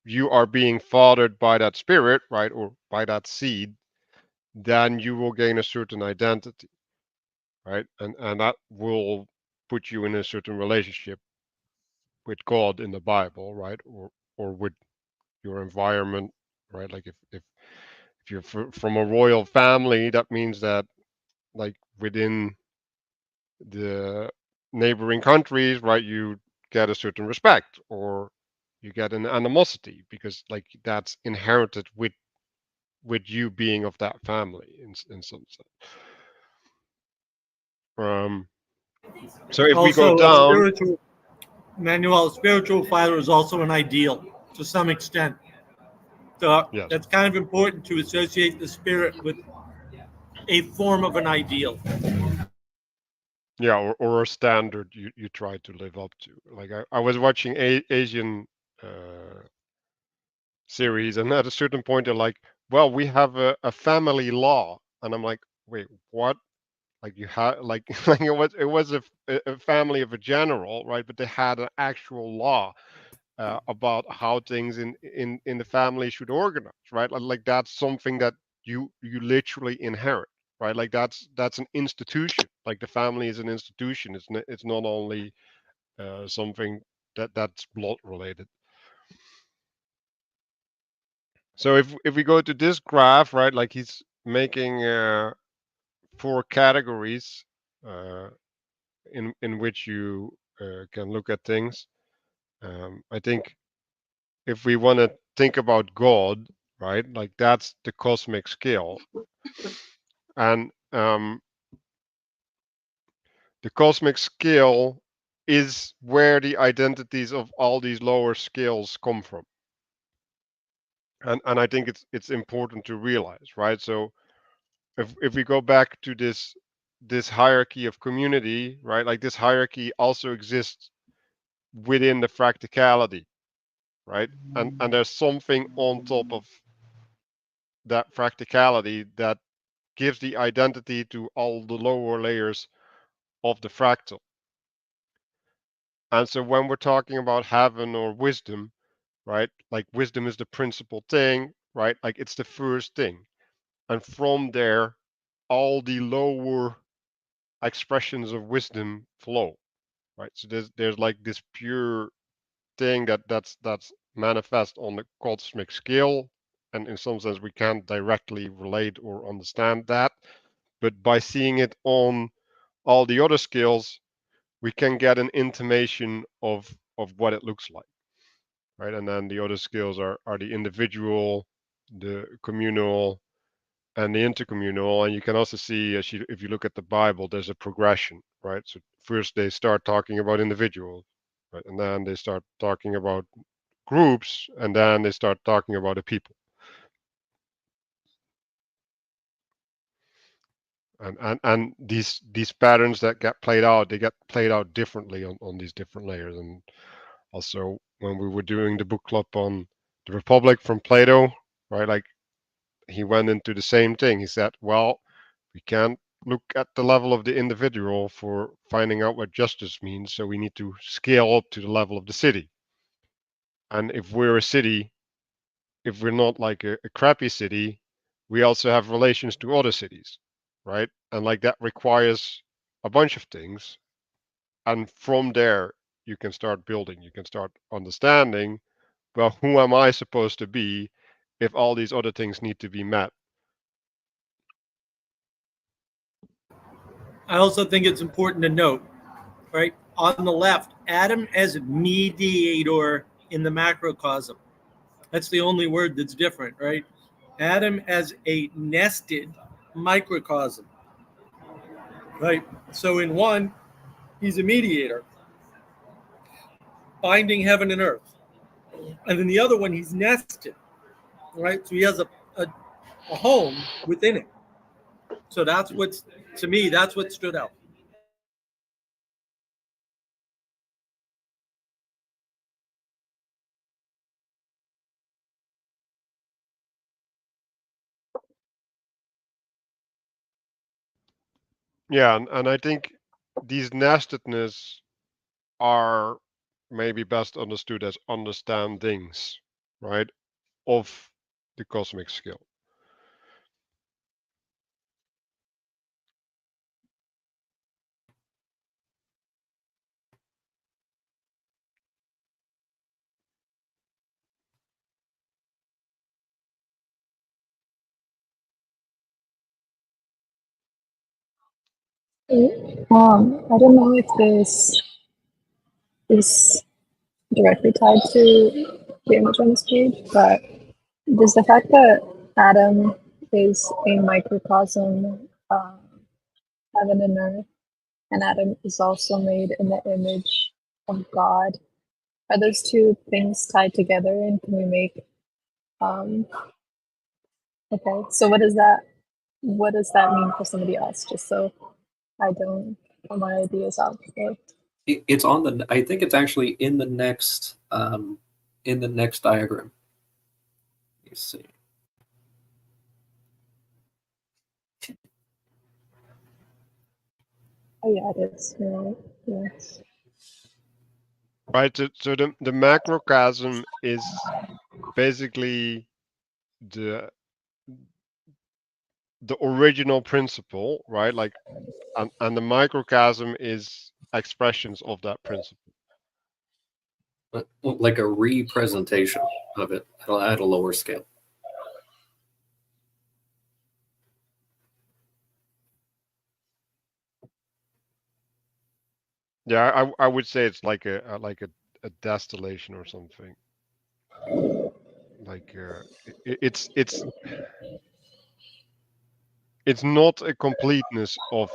you are being fathered by that spirit, right, or by that seed, then you will gain a certain identity, right? And that will put you in a certain relationship with God in the Bible, right? Or with your environment, right? Like if you're from a royal family, that means that like within the neighboring countries, right, you get a certain respect, or you get an animosity because like that's inherited with you being of that family in some sense. Um, so if we go Also, a down, spiritual Manuel, spiritual father is also an ideal to some extent. So yes, that's kind of important to associate the spirit with a form of an ideal. yeah, or a standard you try to live up to. Like I was watching Asian series, and at a certain point they're like, well, we have a family law, and I'm like, wait, what? Like you had like like it was a family of a general, right? But they had an actual law about how things in the family should organize, right? Like that's something that you literally inherit, right? Like that's an institution. Like the family is an institution. It's not only something that's blood related. So if we go to this graph, right, like he's making 4 categories uh, in which you can look at things. I think if we want to think about God, right, like that's the cosmic scale, and the cosmic scale is where the identities of all these lower scales come from. And I think it's important to realize, right? So if we go back to this hierarchy of community, right? Like this hierarchy also exists within the fractality, right? And there's something on top of that fractality that gives the identity to all the lower layers of the fractal. And so when we're talking about heaven or wisdom, right? Like wisdom is the principal thing, right? Like it's the first thing. And from there, all the lower expressions of wisdom flow, right? So there's like this pure thing that's manifest on the cosmic scale, and in some sense we can't directly relate or understand that, but by seeing it on all the other scales, we can get an intimation of what it looks like, right? And then the other scales are the individual, the communal, and the intercommunal. And you can also see, if you look at the Bible, there's a progression, right? So first they start talking about individuals, right? And then they start talking about groups, and then they start talking about the people. And these patterns that get played out, they get played out differently on these different layers. And also when we were doing the book club on the Republic from Plato, right? Like he went into the same thing. He said, well, we can't look at the level of the individual for finding out what justice means, so we need to scale up to the level of the city. And if we're a city, if we're not like a crappy city, we also have relations to other cities, right? And like that requires a bunch of things. And from there, you can start building, you can start understanding, well, who am I supposed to be if all these other things need to be met? I also think it's important to note, right, on the left, Adam as mediator in the macrocosm. That's the only word that's different, right? Adam as a nested microcosm, right? So in one, he's a mediator, binding heaven and earth. And in the other one, he's nested, right? So he has a home within it. So that's what's, to me, that's what stood out. Yeah, and I think these nestedness are maybe best understood as understandings, right, of the cosmic scale. I don't know if this is directly tied to the image on this page, but does the fact that Adam is a microcosm, heaven and earth, and Adam is also made in the image of God, are those two things tied together, and can we make okay, so what does that mean for somebody else, just so I don't put my ideas out there? It's on the. I think it's actually in the next diagram. Let's see. Oh yeah, it is. You're right. Yes. Right. So the macrocosm is basically the the original principle, right? Like, and the microcosm is expressions of that principle. Like a representation of it at a lower scale. Yeah, I would say it's like a distillation or something. Like it's not a completeness of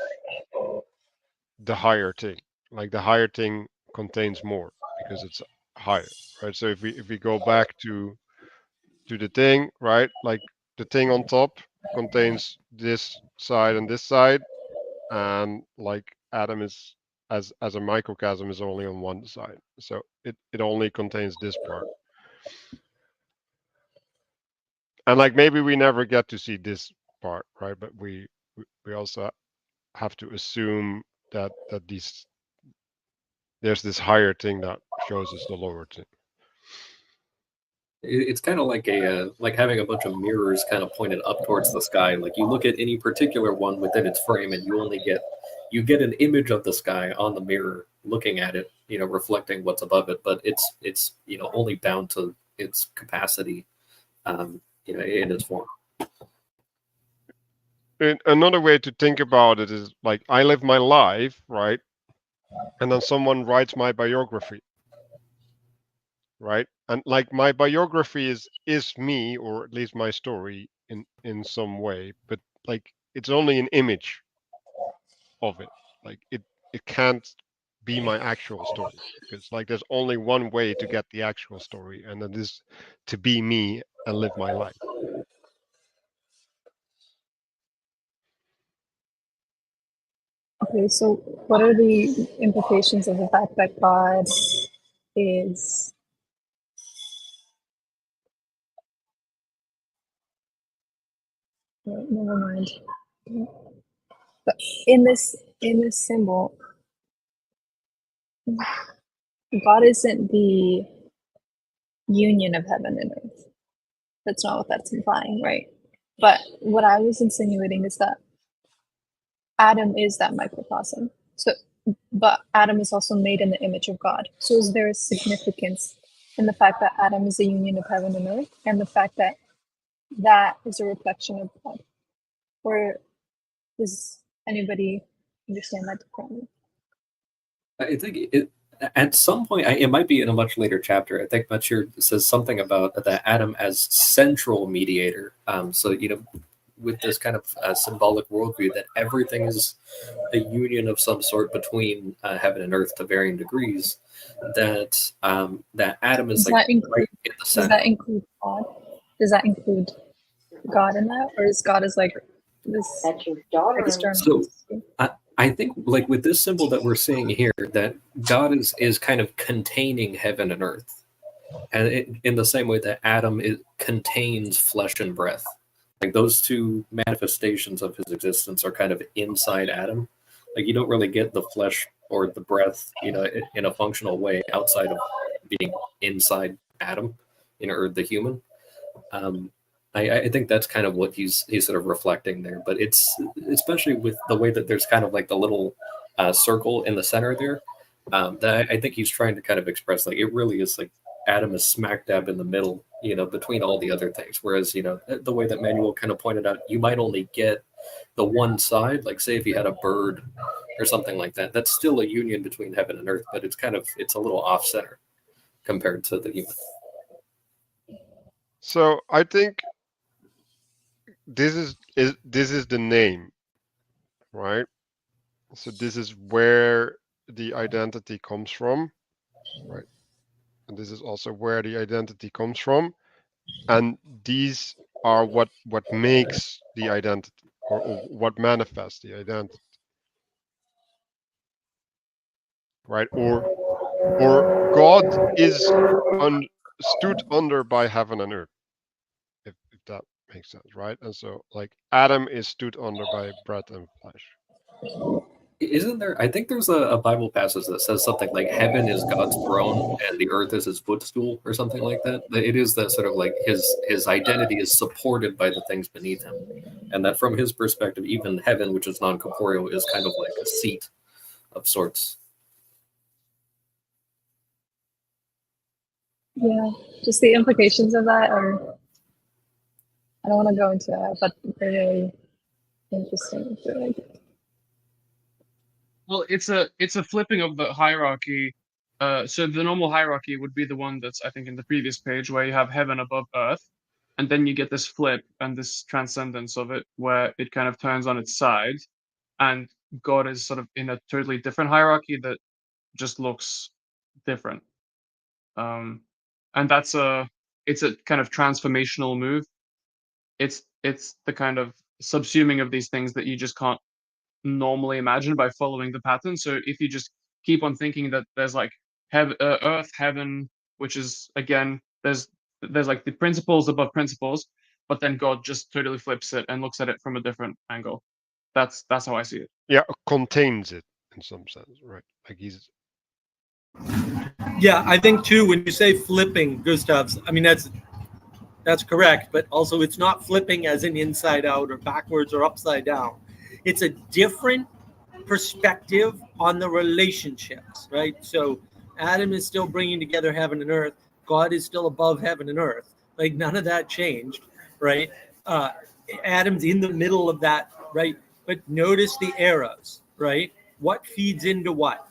the higher thing. Like the higher thing contains more because it's higher, right? So if we go back to the thing, right? Like the thing on top contains this side and this side, and like atom is as a microcosm is only on one side, so it only contains this part. And like maybe we never get to see this part, right? But we also have to assume that there's this higher thing that shows us the lower thing. It's kind of like like having a bunch of mirrors kind of pointed up towards the sky. Like you look at any particular one within its frame, and you get an image of the sky on the mirror, looking at it, reflecting what's above it. But it's only bound to its capacity, in its form. And another way to think about it is like I live my life, right? And then someone writes my biography, right? And like my biography is me, or at least my story in some way, but like it's only an image of it. Like it can't be my actual story, because like there's only one way to get the actual story, and that is to be me and live my life. Okay, so what are the implications of the fact that God is never mind. But in this symbol, God isn't the union of heaven and earth. That's not what that's implying, right? But what I was insinuating is that Adam is that microcosm. So, but Adam is also made in the image of God. So is there a significance in the fact that Adam is a union of heaven and earth, and the fact that that is a reflection of God? Or does anybody understand that differently? I think at some point, it might be in a much later chapter. I think Matthieu says something about the Adam as central mediator. So with this kind of symbolic worldview that everything is a union of some sort between heaven and earth to varying degrees. That Adam is right in the center. Does that include God? Does that include God in that, or is God as like this external? So I think like with this symbol that we're seeing here, that God is kind of containing heaven and earth, and in the same way that Adam contains flesh and breath. Like those two manifestations of his existence are kind of inside Adam. Like you don't really get the flesh or the breath, in a functional way outside of being inside Adam, or the human. I think that's kind of what he's sort of reflecting there. But it's especially with the way that there's kind of like the little circle in the center there, that I think he's trying to kind of express like it really is like Adam is smack dab in the middle, between all the other things. Whereas, the way that Manuel kind of pointed out, you might only get the one side, like say if you had a bird or something like that, that's still a union between heaven and earth, but it's a little off center compared to the human. So I think this is the name, right? So this is where the identity comes from, right? And this is also where the identity comes from, and these are what makes the identity, or what manifests the identity, right? Or God is stood under by heaven and earth, if that makes sense, right? And so like Adam is stood under by breath and flesh. Isn't there? I think there's a Bible passage that says something like heaven is God's throne and the earth is his footstool, or something like that. It is that sort of like his identity is supported by the things beneath him, and that from his perspective, even heaven, which is non-corporeal, is kind of like a seat of sorts. Yeah, just the implications of that are, I don't want to go into that, but they're really interesting. I feel like. Well, it's a flipping of the hierarchy. So the normal hierarchy would be the one that's, I think, in the previous page, where you have heaven above earth, and then you get this flip and this transcendence of it, where it kind of turns on its side, and God is sort of in a totally different hierarchy that just looks different. And it's a kind of transformational move. It's the kind of subsuming of these things that you just can't normally imagine by following the pattern. So if you just keep on thinking that there's like earth, heaven, which is again there's like the principles above principles, but then God just totally flips it and looks at it from a different angle. That's how I see it. Yeah, contains it in some sense, right? Like he's. Yeah, I think too, when you say flipping, Gustav's, I mean, that's correct, but also it's not flipping as in inside out or backwards or upside down. It's a different perspective on the relationships, right? So Adam is still bringing together heaven and earth. God is still above heaven and earth. Like none of that changed, right? Adam's in the middle of that, right? But notice the arrows, right? What feeds into what?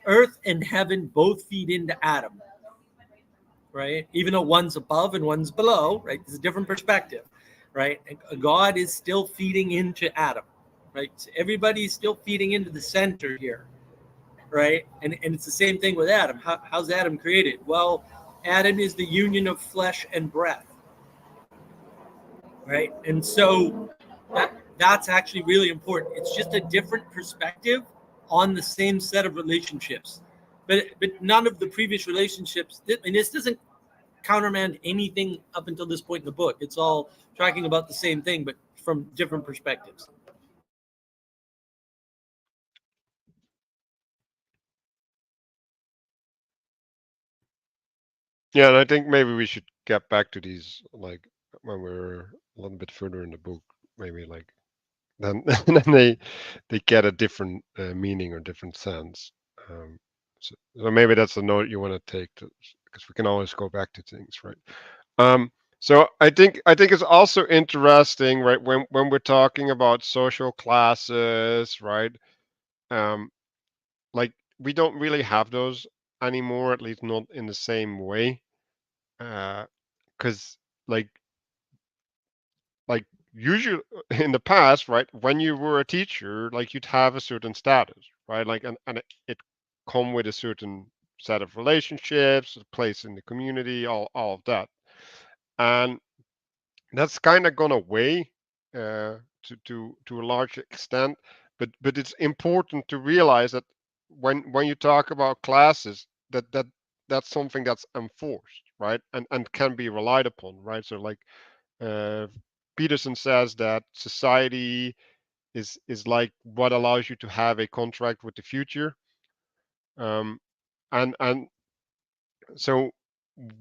Earth and heaven both feed into Adam, right? Even though one's above and one's below, right? It's a different perspective, right? And God is still feeding into Adam, right? So everybody's still feeding into the center here, right? And it's the same thing with Adam. How's Adam created? Well, Adam is the union of flesh and breath, right? And so that's actually really important. It's just a different perspective on the same set of relationships. But none of the previous relationships, and this doesn't countermand anything up until this point in the book. It's all talking about the same thing, but from different perspectives. Yeah, and I think maybe we should get back to these like when we're a little bit further in the book, maybe like then then they get a different meaning or different sense. So maybe that's a note you want to take, because we can always go back to things, right? So I think it's also interesting, right, when we're talking about social classes, right? Um, like we don't really have those anymore, at least not in the same way. Because like like usually in the past, right, when you were a teacher, like you'd have a certain status, right? Like and it come with a certain set of relationships, a place in the community, all of that. And that's kind of gone away to a large extent. But it's important to realize that when you talk about classes, that's something that's enforced, right, and can be relied upon, right? So like uh, Peterson says that society is like what allows you to have a contract with the future, um, and so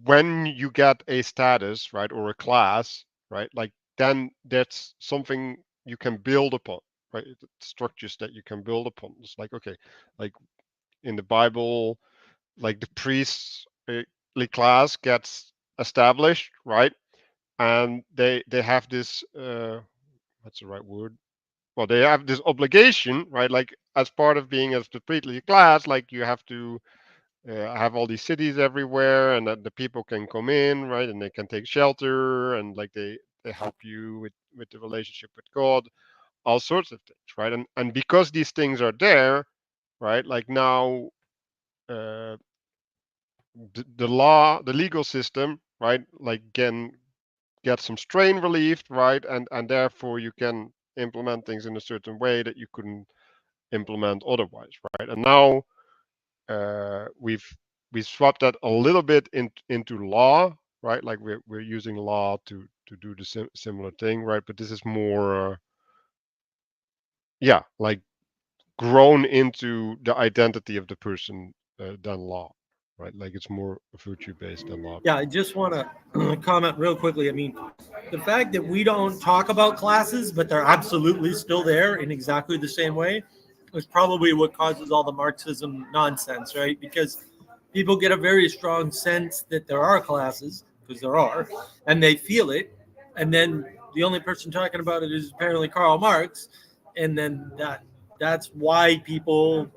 when you get a status, right, or a class, right, like then that's something you can build upon, right? Structures that you can build upon. It's like, okay, like in the Bible, like the priestly class gets established, right, and they have this what's the right word, well, they have this obligation, right, like as part of being as the priestly class, like you have to have all these cities everywhere, and that the people can come in, right, and they can take shelter, and like they help you with the relationship with God, all sorts of things, right? And because these things are there, right, like now uh, the law, the legal system, right, like can get some strain relieved, right, and therefore you can implement things in a certain way that you couldn't implement otherwise, right? And now we've we swapped that a little bit into law, right? Like we're using law to do the similar thing, right? But this is more, yeah, like grown into the identity of the person than law, right? Like it's more virtue based than law. Yeah, I just want to comment real quickly. I mean, the fact that we don't talk about classes, but they're absolutely still there in exactly the same way, is probably what causes all the Marxism nonsense, right? Because people get a very strong sense that there are classes, because there are, and they feel it, and then the only person talking about it is apparently Karl Marx, and then that's why people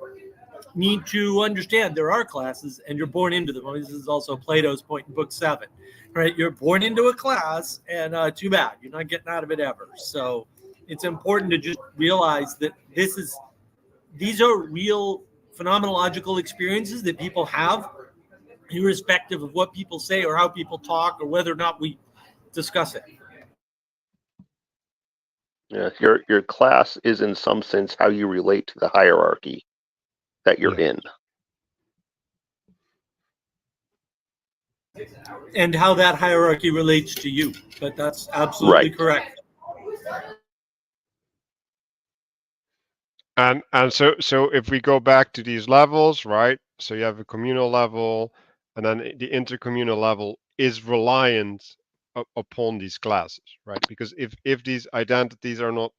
need to understand there are classes and you're born into them. I mean, this is also Plato's point in book 7, right? You're born into a class, and too bad, you're not getting out of it ever. So it's important to just realize that these are real phenomenological experiences that people have, irrespective of what people say or how people talk or whether or not we discuss it. Yeah, your class is in some sense how you relate to the hierarchy that you're in. And how that hierarchy relates to you. But that's absolutely correct. And so if we go back to these levels, right? So you have a communal level, and then the intercommunal level is reliant upon these classes, right? Because if these identities are not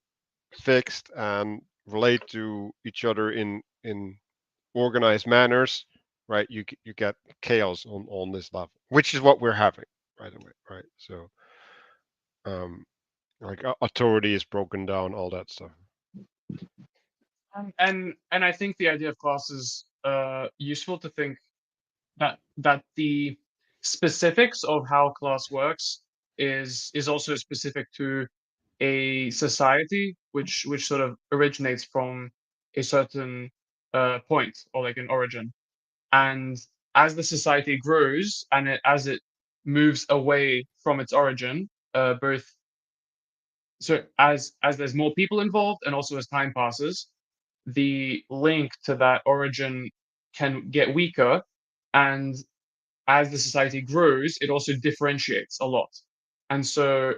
fixed and relate to each other in organized manners, right? You get chaos on this level, which is what we're having, by the way, right? So, like authority is broken down, all that stuff. And I think the idea of class is useful to think that the specifics of how class works is also specific to a society which sort of originates from a certain point, or like an origin. And as the society grows and as it moves away from its origin, both so as there's more people involved and also as time passes, the link to that origin can get weaker, and as the society grows, it also differentiates a lot. And so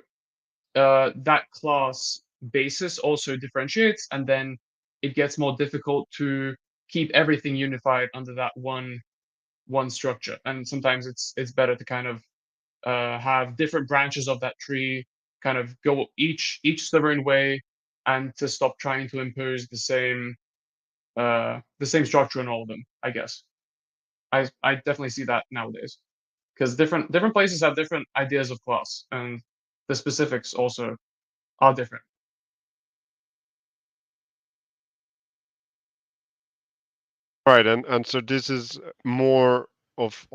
that class basis also differentiates, and then it gets more difficult to keep everything unified under that one structure. And sometimes it's better to kind of have different branches of that tree kind of go each their own way, and to stop trying to impose the same structure in all of them, I guess. I definitely see that nowadays, because different places have different ideas of class, and the specifics also are different. Right, and so this is more of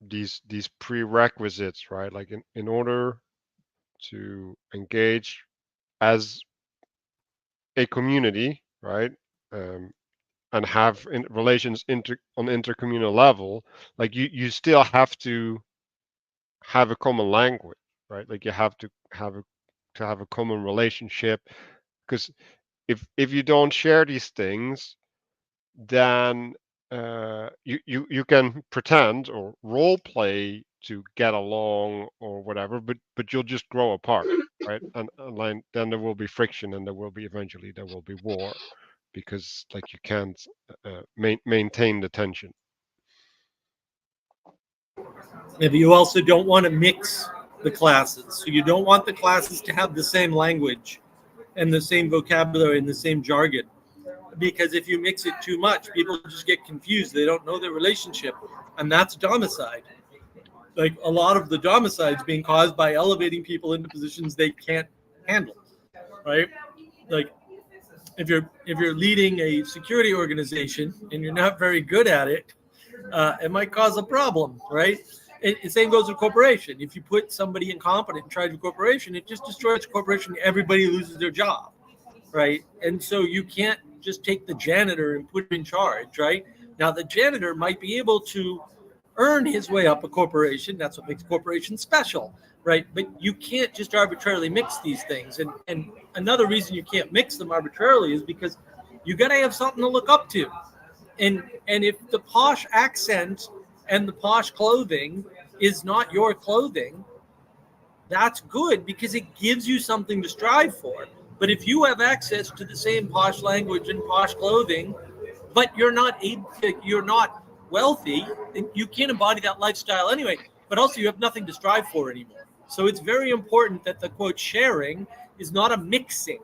these prerequisites, right? Like in order to engage as a community, right? And have relations on intercommunal level, like you still have to have a common language, right? Like you have to have a common relationship, because if you don't share these things, then you can pretend or role play to get along or whatever, but you'll just grow apart, right? And then there will be friction, and eventually there will be war, because like you can't maintain the tension. Maybe you also don't want to mix the classes. So you don't want the classes to have the same language and the same vocabulary and the same jargon. Because if you mix it too much, people just get confused. They don't know their relationship. And that's domicide. Like a lot of the domicides being caused by elevating people into positions they can't handle, right? Like if you're leading a security organization and you're not very good at it, it might cause a problem, right? The same goes with corporation. If you put somebody incompetent in charge of a corporation, it just destroys the corporation. Everybody loses their job, right? And so you can't just take the janitor and put him in charge, right? Now the janitor might be able to earn his way up a corporation. That's what makes corporations special, right? But you can't just arbitrarily mix these things. And another reason you can't mix them arbitrarily is because you got to have something to look up to. And if the posh accent and the posh clothing is not your clothing, that's good because it gives you something to strive for. But if you have access to the same posh language and posh clothing, but you're not wealthy, then you can't embody that lifestyle anyway. But also, you have nothing to strive for anymore. So it's very important that the quote sharing is not a mixing,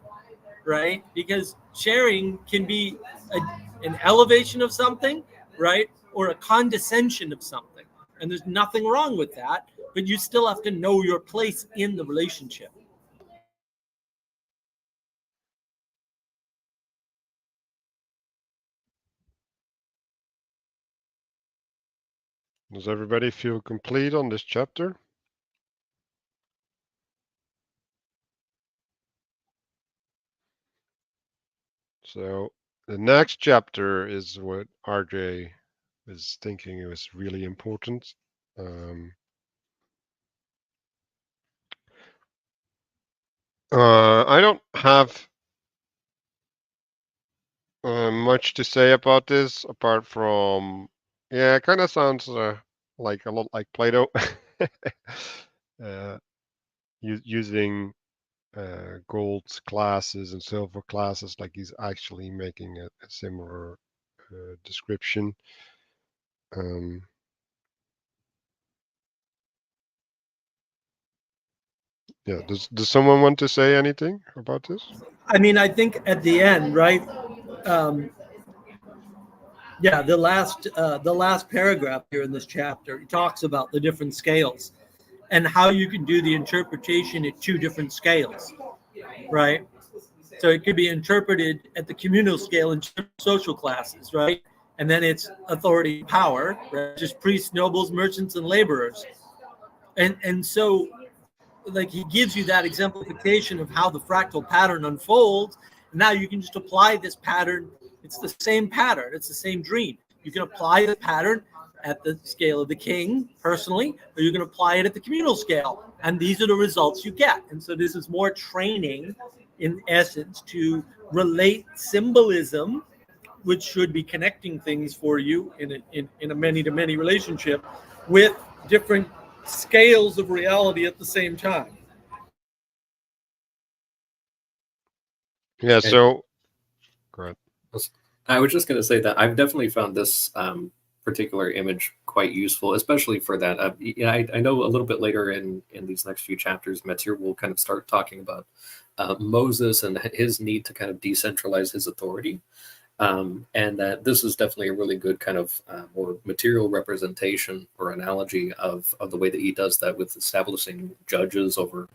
right? Because sharing can be an elevation of something, right, or a condescension of something, and there's nothing wrong with that. But you still have to know your place in the relationship. Does everybody feel complete on this chapter? So the next chapter is what RJ is thinking was really important. I don't have much to say about this apart from, yeah, it kind of sounds like a lot like Plato, using gold classes and silver classes, like he's actually making a similar description. Yeah, does someone want to say anything about this? I mean, I think at the end, right? Yeah, the last paragraph here in this chapter, he talks about the different scales and how you can do the interpretation at two different scales, right? So it could be interpreted at the communal scale in social classes, right? And then it's authority and power, right? Just priests, nobles, merchants, and laborers. And so like he gives you that exemplification of how the fractal pattern unfolds. And now you can just apply this pattern. It's the same pattern. It's the same dream. You can apply the pattern at the scale of the king personally, or you can apply it at the communal scale. And these are the results you get. And so this is more training in essence to relate symbolism, which should be connecting things for you in a many-to-many relationship with different scales of reality at the same time. Yeah, so go ahead. I was just going to say that I've definitely found this particular image quite useful, especially for that. I know a little bit later in these next few chapters, Matthieu will kind of start talking about Moses and his need to kind of decentralize his authority. And that this is definitely a really good kind of more material representation or analogy of the way that he does that with establishing judges over,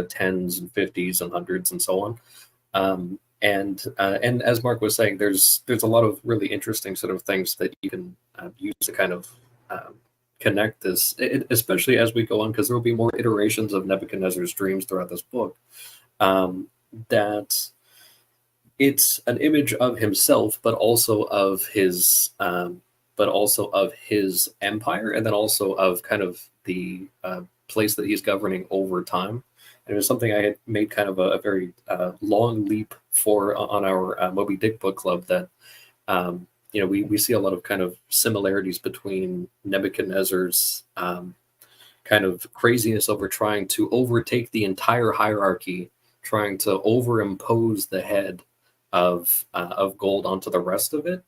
tens and fifties and hundreds and so on. And as Mark was saying, there's a lot of really interesting sort of things that you can use to kind of connect this, especially as we go on, because there will be more iterations of Nebuchadnezzar's dreams throughout this book. That it's an image of himself, but also of his empire, and then also of kind of the place that he's governing over time. And it was something I had made kind of a very long leap for on our Moby Dick book club, that we see a lot of kind of similarities between Nebuchadnezzar's kind of craziness over trying to overtake the entire hierarchy, trying to overimpose the head of gold onto the rest of it,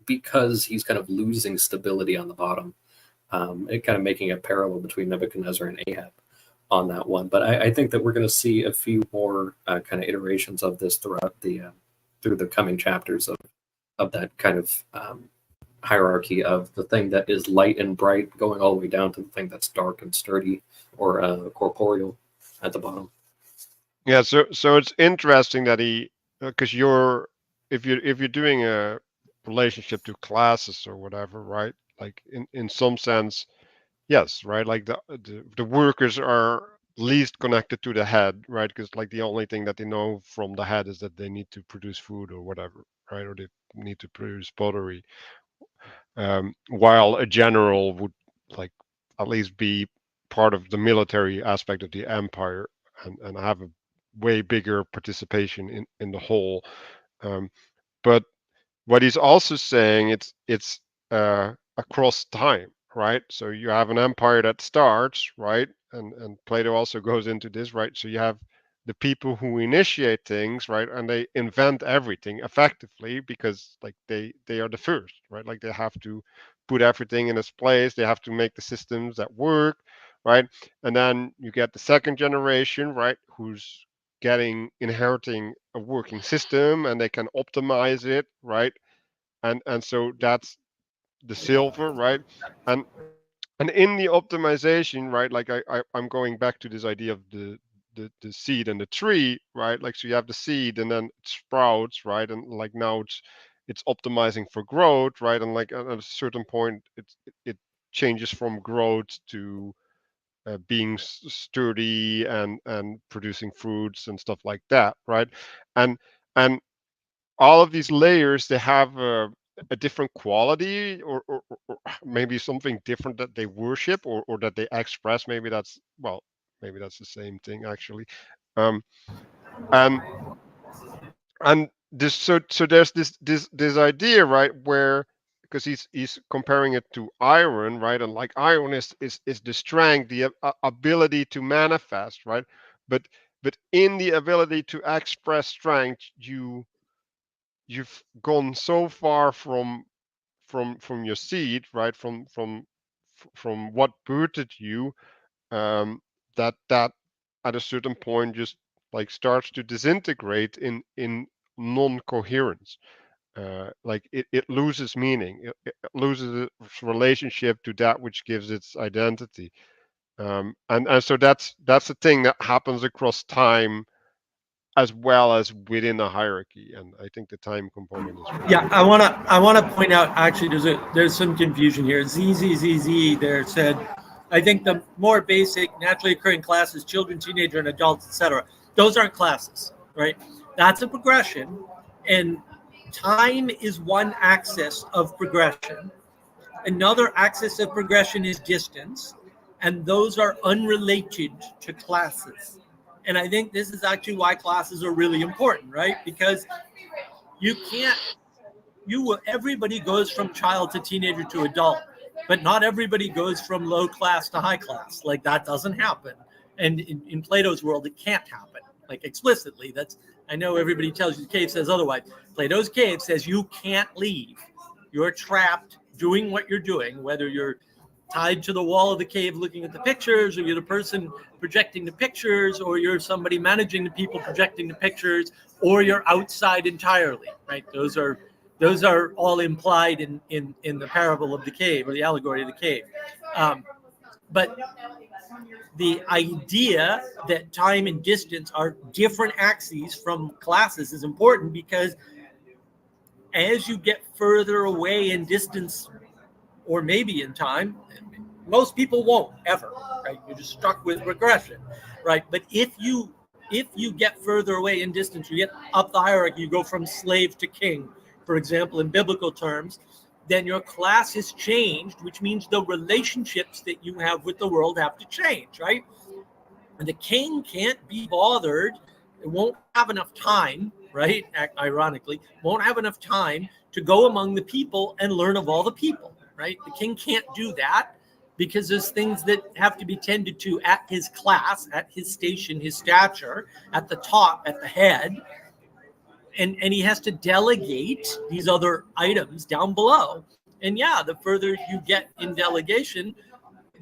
because he's kind of losing stability on the bottom, and kind of making a parallel between Nebuchadnezzar and Ahab on that one. But I think that we're going to see a few more kind of iterations of this throughout through the coming chapters of that kind of hierarchy of the thing that is light and bright, going all the way down to the thing that's dark and sturdy or corporeal at the bottom. Yeah, so it's interesting that he, because if you're doing a relationship to classes or whatever, right? Like in some sense, yes, right? Like the workers are least connected to the head, right? Because like the only thing that they know from the head is that they need to produce food or whatever, right? Or they need to produce pottery. While a general would like at least be part of the military aspect of the empire and have a way bigger participation in the whole. But what he's also saying, it's across time, right? So you have an empire that starts, right? And Plato also goes into this, right? So you have the people who initiate things, right, and they invent everything effectively because like they are the first, right? Like they have to put everything in its place. They have to make the systems that work, right? And then you get the second generation, right, who's inheriting a working system and they can optimize it, right? And so that's the silver, right? And in the optimization, right, like I'm going back to this idea of the seed and the tree, right? Like so you have the seed and then it sprouts, right? And like now it's optimizing for growth, right? And like at a certain point it changes from growth to being sturdy and producing fruits and stuff like that, right? And and all of these layers, they have a different quality, or maybe something different that they worship, or that they express. Maybe that's, well, maybe that's the same thing actually. um and and this, so there's this idea, right, where, because he's comparing it to iron, right? And like iron is the strength, the ability to manifest, right? But in the ability to express strength, you've gone so far from your seed, right? From what birthed you, that at a certain point just like starts to disintegrate in non-coherence. Like it loses meaning. It loses its relationship to that which gives its identity. And so that's the thing that happens across time as well as within a hierarchy. And I think the time component is really Yeah, important. I wanna point out actually there's some confusion here. ZZZZ there said, I think the more basic naturally occurring classes, children, teenager, and adults, etc. Those aren't classes, right? That's a progression, and time is one axis of progression. Another axis of progression is distance, and those are unrelated to classes. And I think this is actually why classes are really important, right? Because you can't, you will, everybody goes from child to teenager to adult, but not everybody goes from low class to high class. Like that doesn't happen. And in Plato's world, it can't happen, like explicitly. That's, I know everybody tells you the cave says otherwise. Plato's cave says you can't leave. You're trapped doing what you're doing, whether you're tied to the wall of the cave looking at the pictures, or you're the person projecting the pictures, or you're somebody managing the people projecting the pictures, or you're outside entirely, right? Those are all implied in the parable of the cave, or the allegory of the cave. But the idea that time and distance are different axes from classes is important, because as you get further away in distance, or maybe in time, most people won't ever, right? You're just stuck with regression, right? But if you get further away in distance, you get up the hierarchy, you go from slave to king, for example, in biblical terms, then your class has changed, which means the relationships that you have with the world have to change, right? And the king can't be bothered. It won't have enough time, right? Ironically, won't have enough time to go among the people and learn of all the people, right? The king can't do that, because there's things that have to be tended to at his class, at his station, his stature, at the top, at the head. And he has to delegate these other items down below. And yeah, the further you get in delegation,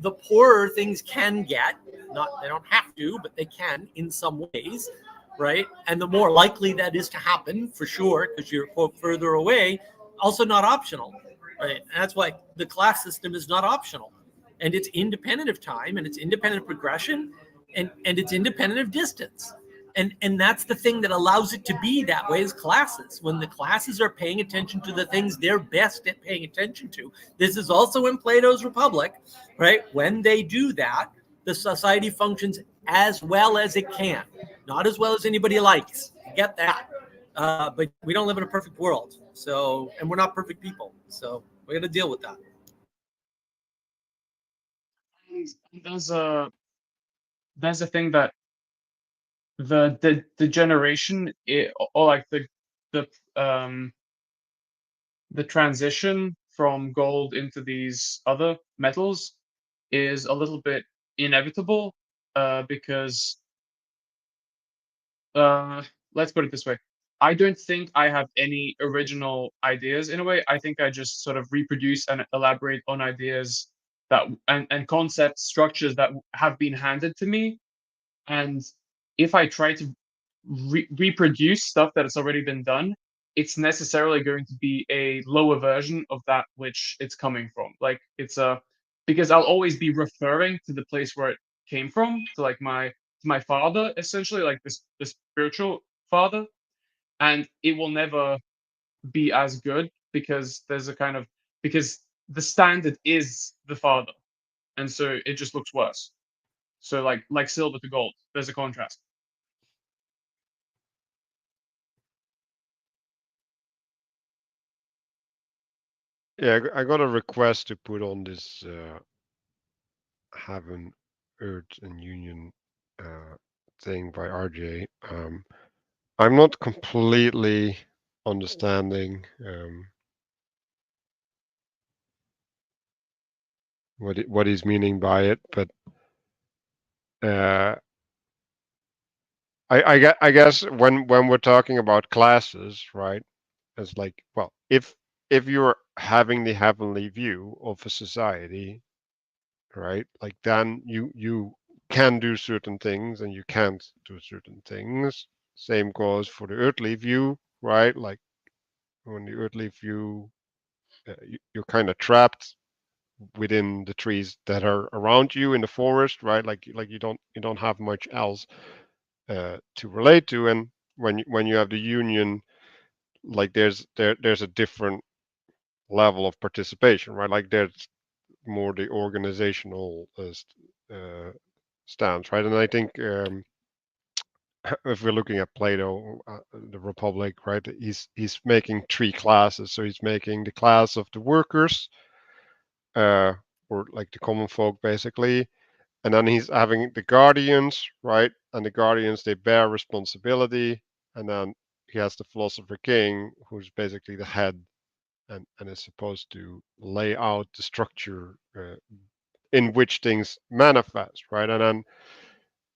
the poorer things can get. Not, they don't have to, but they can in some ways, right? And the more likely that is to happen, for sure, because you're, quote, further away. Also not optional, right? And that's why the class system is not optional, and it's independent of time, and it's independent of progression, and it's independent of distance. And that's the thing that allows it to be that way, is classes. When the classes are paying attention to the things they're best at paying attention to. This is also in Plato's Republic, right? When they do that, the society functions as well as it can. Not as well as anybody likes. I get that. But we don't live in a perfect world. So, and we're not perfect people. So we're going to deal with that. There's a thing that the generation, or like the transition from gold into these other metals is a little bit inevitable, because let's put it this way. I don't think I have any original ideas in a way. I think I just sort of reproduce and elaborate on ideas that and concept structures that have been handed to me. And if I try to reproduce stuff that has already been done, it's necessarily going to be a lower version of that which it's coming from. Like it's a because I'll always be referring to the place where it came from, to like my father, essentially, like this the spiritual father, and it will never be as good because there's a kind of because the standard is the father, and so it just looks worse. So like silver to gold, there's a contrast. Yeah, I got a request to put on this Heaven, Earth, and Union thing by RJ. I'm not completely understanding what he's meaning by it, but I guess when we're talking about classes, right? It's like, well, if you're having the heavenly view of a society, right? Like then you can do certain things and you can't do certain things. Same goes for the earthly view, right? Like when the earthly view, you're kind of trapped within the trees that are around you in the forest, right? Like you don't have much else to relate to. And when you have the union, like there's a different level of participation, right? Like there's more the organizational stance, right? And I think if we're looking at Plato, the Republic, right? He's making three classes. So he's making the class of the workers, or like the common folk, basically, and then he's having the guardians, right? And the guardians, they bear responsibility, and then he has the philosopher king, who's basically the head, and is supposed to lay out the structure in which things manifest, right? And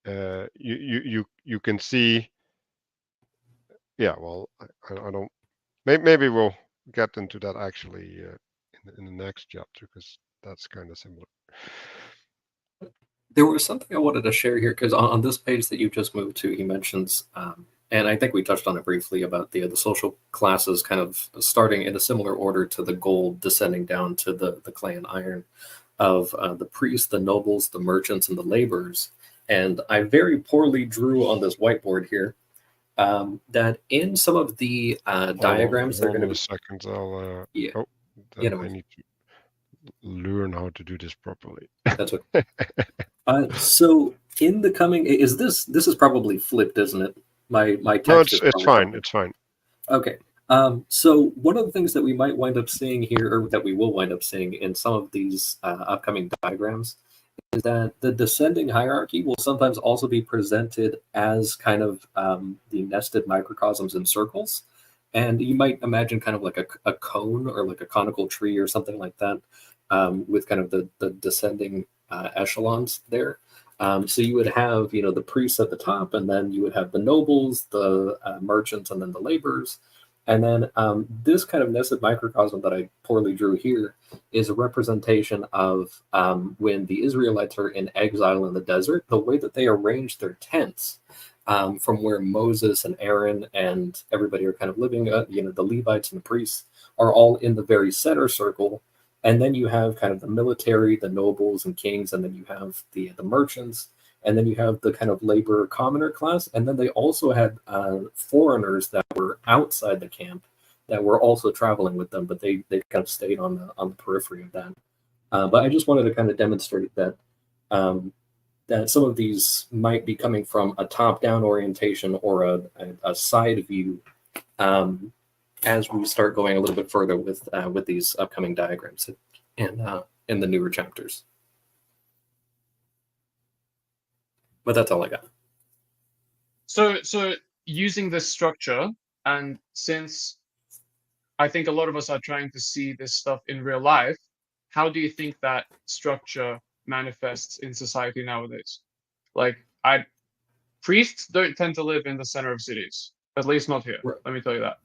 then you can see, yeah. Well, I don't. Maybe we'll get into that actually in the next chapter because that's kind of similar. There was something I wanted to share here because on this page that you just moved to, he mentions, and I think we touched on it briefly about the social classes kind of starting in a similar order to the gold, descending down to the clay and iron of the priests, the nobles, the merchants, and the laborers. And I very poorly drew on this whiteboard here that in some of the diagrams they're Hold going on to a second. I'll be oh, you then know I need to learn how to do this properly. that's what. So in the coming is this is probably flipped, isn't it? My No, text is it's probably fine. It's fine. okay. So one of the things that we might wind up seeing here, or that we will wind up seeing in some of these upcoming diagrams, is that the descending hierarchy will sometimes also be presented as kind of the nested microcosms in circles. And you might imagine kind of like a cone or like a conical tree or something like that, with kind of the descending echelons there. So you would have, the priests at the top, and then you would have the nobles, the merchants, and then the laborers. And then this kind of nested microcosm that I poorly drew here is a representation of when the Israelites are in exile in the desert, the way that they arrange their tents from where Moses and Aaron and everybody are kind of living, the Levites and the priests are all in the very center circle. And then you have kind of the military, the nobles and kings, and then you have the merchants, and then you have the kind of labor commoner class. And then they also had foreigners that were outside the camp that were also traveling with them, but they kind of stayed on the periphery of that. But I just wanted to kind of demonstrate that that some of these might be coming from a top-down orientation or a side view as we start going a little bit further with these upcoming diagrams in the newer chapters. But that's all I got. So using this structure, and since I think a lot of us are trying to see this stuff in real life, how do you think that structure manifests in society nowadays? Like priests don't tend to live in the center of cities, at least not here. Right. Let me tell you that.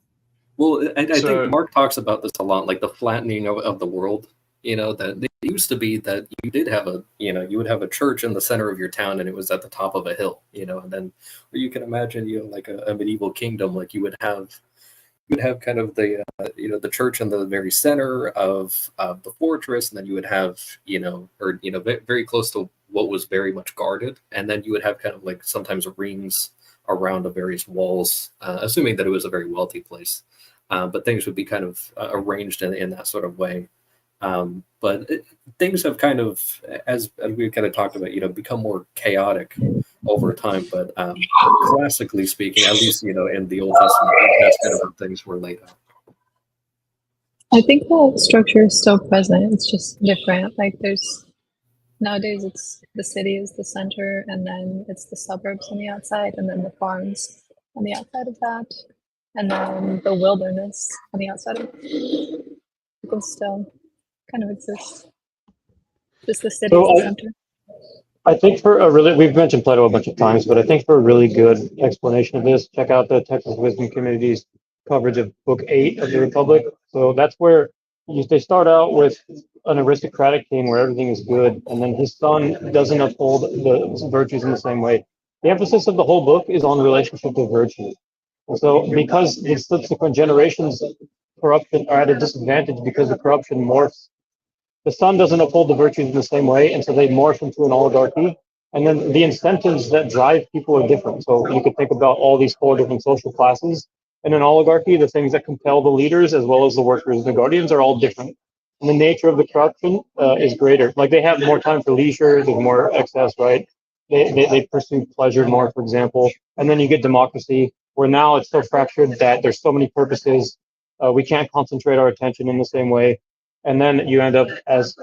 Well, I So- think Mark talks about this a lot, like the flattening of the world. You know, that it used to be that you did have a, you know, you would have a church in the center of your town and it was at the top of a hill, you know, and then you can imagine, you know, like a medieval kingdom, like you would have kind of the, you know, the church in the very center of the fortress, and then you would have, you know, or, you know, very close to what was very much guarded. And then you would have kind of like sometimes rings around the various walls, assuming that it was a very wealthy place. But things would be kind of arranged in that sort of way. But things have kind of, as we kind of talked about, you know, become more chaotic over time. But classically speaking, at least, you know, in the Old Testament, that's kind of how things were laid out. I think the structure is still present. It's just different. Like nowadays it's the city is the center, and then it's the suburbs on the outside, and then the farms on the outside of that, and then the wilderness on the outside of it. It still kind of exists. Just the city is the center. I think we've mentioned Plato a bunch of times, but I think for a really good explanation of this, check out the Texas Wisdom Community's coverage of Book 8 of the Republic. So that's where they start out with an aristocratic king where everything is good, and then his son doesn't uphold the virtues in the same way. The emphasis of the whole book is on the relationship to virtue. And so because the subsequent generations corruption are at a disadvantage because the corruption morphs, the son doesn't uphold the virtues in the same way, and so they morph into an oligarchy. And then the incentives that drive people are different. So you could think about all these 4 different social classes. In an oligarchy, the things that compel the leaders as well as the workers and the guardians are all different. And the nature of the corruption is greater. Like they have more time for leisure, there's more excess, right? They pursue pleasure more, for example. And then you get democracy, where now it's so fractured that there's so many purposes. We can't concentrate our attention in the same way. And then you end up as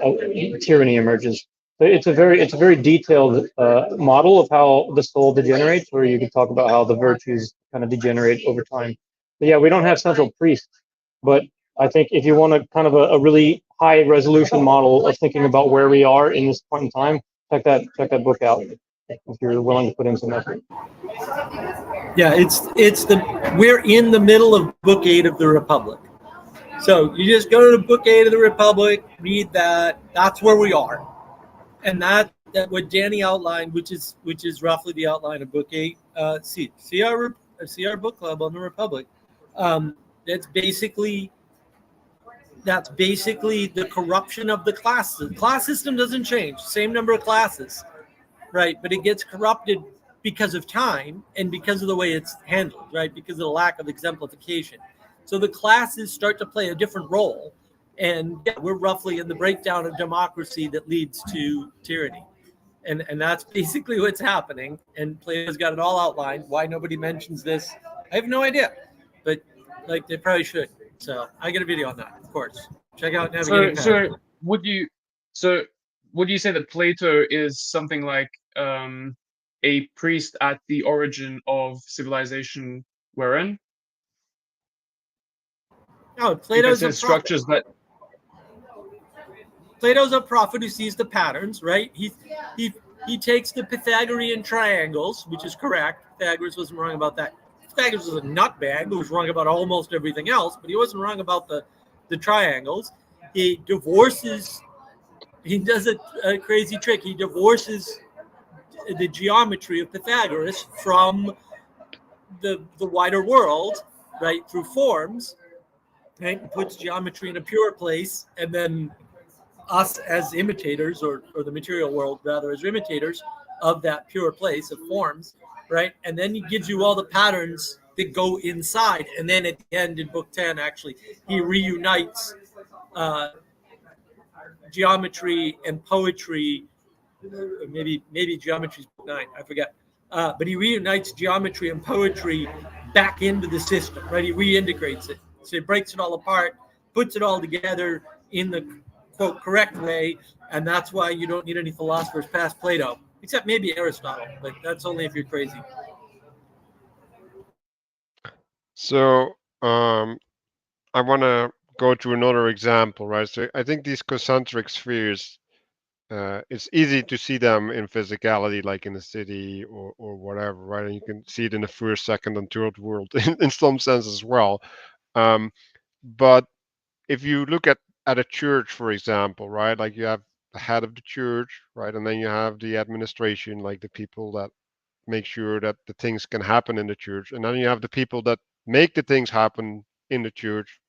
tyranny emerges. So it's a very detailed model of how the soul degenerates, where you can talk about how the virtues kind of degenerate over time. But yeah, we don't have central priests, but I think if you want a kind of a really high resolution model of thinking about where we are in this point in time, check that book out if you're willing to put in some effort. Yeah, we're in the middle of Book 8 of the Republic. So you just go to Book 8 of the Republic, read that. That's where we are, and that what Danny outlined, which is roughly the outline of Book 8. See our book club on the Republic. That's basically the corruption of the classes. The class system doesn't change, same number of classes, right? But it gets corrupted because of time and because of the way it's handled, right? Because of the lack of exemplification. So the classes start to play a different role, and yeah, we're roughly in the breakdown of democracy that leads to tyranny, and that's basically what's happening. And Plato's got it all outlined. Why nobody mentions this, I have no idea, but like they probably should. So I get a video on that, of course. Check out Navigating. So would you say that Plato is something like a priest at the origin of civilization we're in? No, Plato's a structures that Plato's a prophet who sees the patterns, right? He takes the Pythagorean triangles, which is correct. Pythagoras wasn't wrong about that. Pythagoras was a nutbag who was wrong about almost everything else, but he wasn't wrong about the triangles. He divorces. He does a crazy trick. He divorces the geometry of Pythagoras from the wider world, right, through forms, right? Puts geometry in a pure place, and then us as imitators, or the material world rather, as imitators of that pure place of forms, right? And then he gives you all the patterns that go inside, and then at the end in Book 10, actually, he reunites geometry and poetry. Maybe geometry's Book 9, I forget. But he reunites geometry and poetry back into the system, right? He reintegrates it. So he breaks it all apart, puts it all together in the quote correct way, and that's why you don't need any philosophers past Plato, except maybe Aristotle, but that's only if you're crazy. So I want to go to another example, right? So I think these concentric spheres it's easy to see them in physicality, like in the city or whatever, right? And you can see it in the first, second, and third world in some sense as well. But if you look at a church, for example, right, like you have the head of the church, right, and then you have the administration, like the people that make sure that the things can happen in the church, and then you have the people that make the things happen in the church.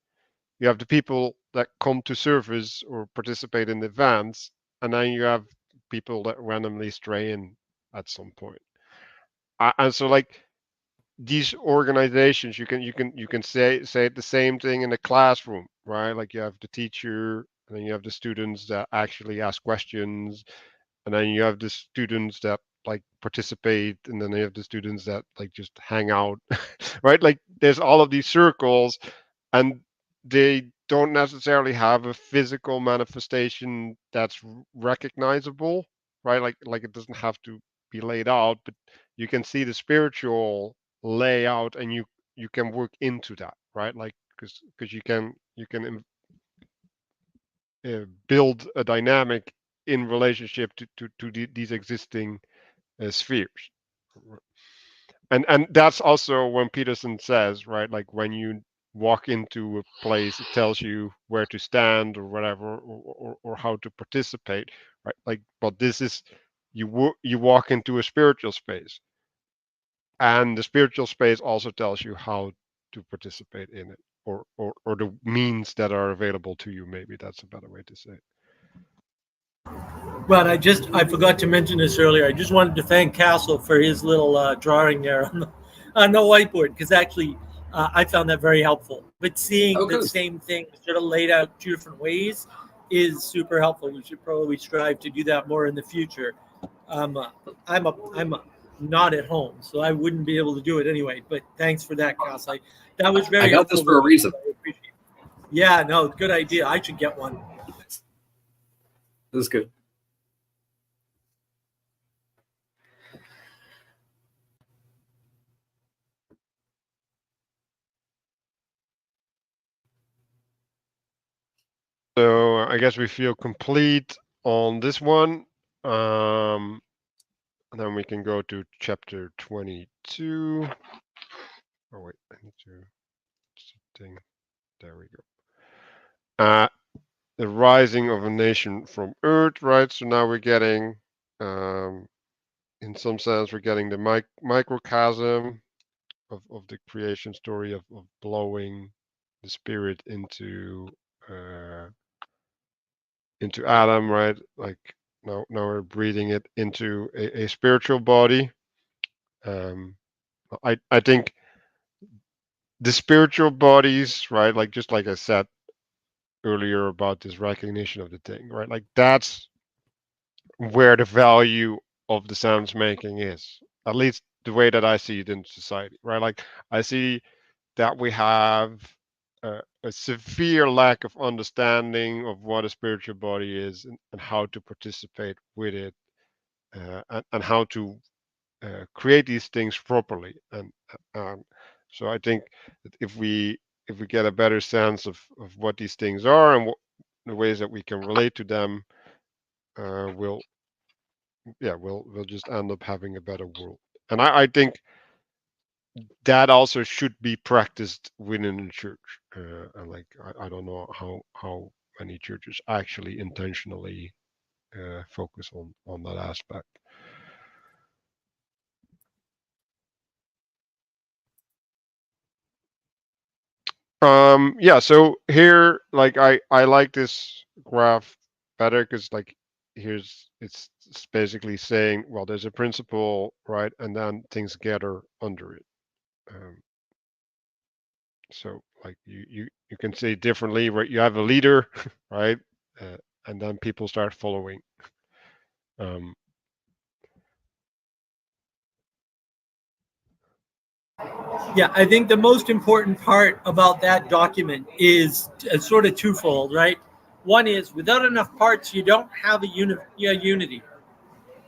You have the people that come to service or participate in the events, and then you have people that randomly stray in at some point. And so, like, these organizations, you can say the same thing in the classroom, right? Like you have the teacher, and then you have the students that actually ask questions, and then you have the students that like participate, and then you have the students that like just hang out, right? Like there's all of these circles, and they don't necessarily have a physical manifestation that's recognizable, right? Like it doesn't have to be laid out, but you can see the spiritual layout, and you can work into that, right? Like because you can build a dynamic in relationship to these existing spheres. And that's also when Peterson says, right, like when you walk into a place, it tells you where to stand or whatever, or how to participate, right? Like, but this is you walk into a spiritual space, and the spiritual space also tells you how to participate in it, or the means that are available to you. Maybe that's a better way to say it. But I forgot to mention this earlier. I just wanted to thank Castle for his little drawing there on the whiteboard, because actually I found that very helpful. But seeing Oh, the good. same thing sort of laid out two different ways is super helpful. We should probably strive to do that more in the future. I'm not at home, so I wouldn't be able to do it anyway. But thanks for that, Castle. That was very I got this helpful. for a reason. I appreciate it. Yeah, no, good idea. I should get one. This is good. So I guess we feel complete on this one. And then we can go to chapter 22. Oh wait, I need to thing. There we go. The rising of a nation from Earth, right? So now we're getting, in some sense, we're getting the microcosm of the creation story of blowing the spirit into Adam, right? Like now we're breathing it into a spiritual body. I think the spiritual bodies, right? Like just like I said earlier about this recognition of the thing, right? Like that's where the value of the sounds making is, at least the way that I see it in society, right? Like I see that we have a severe lack of understanding of what a spiritual body is, and how to participate with it, and how to create these things properly. And so I think that if we get a better sense of what these things are, and the ways that we can relate to them, we'll just end up having a better world. And I think that also should be practiced within the church. And like I don't know how many churches actually intentionally focus on that aspect. Yeah, so here, like I like this graph better, because like it's basically saying, well, there's a principle, right, and then things gather under it. So like you can say differently, right? You have a leader, right, and then people start following. Yeah, I think the most important part about that document is sort of twofold, right? One is without enough parts, you don't have a unity.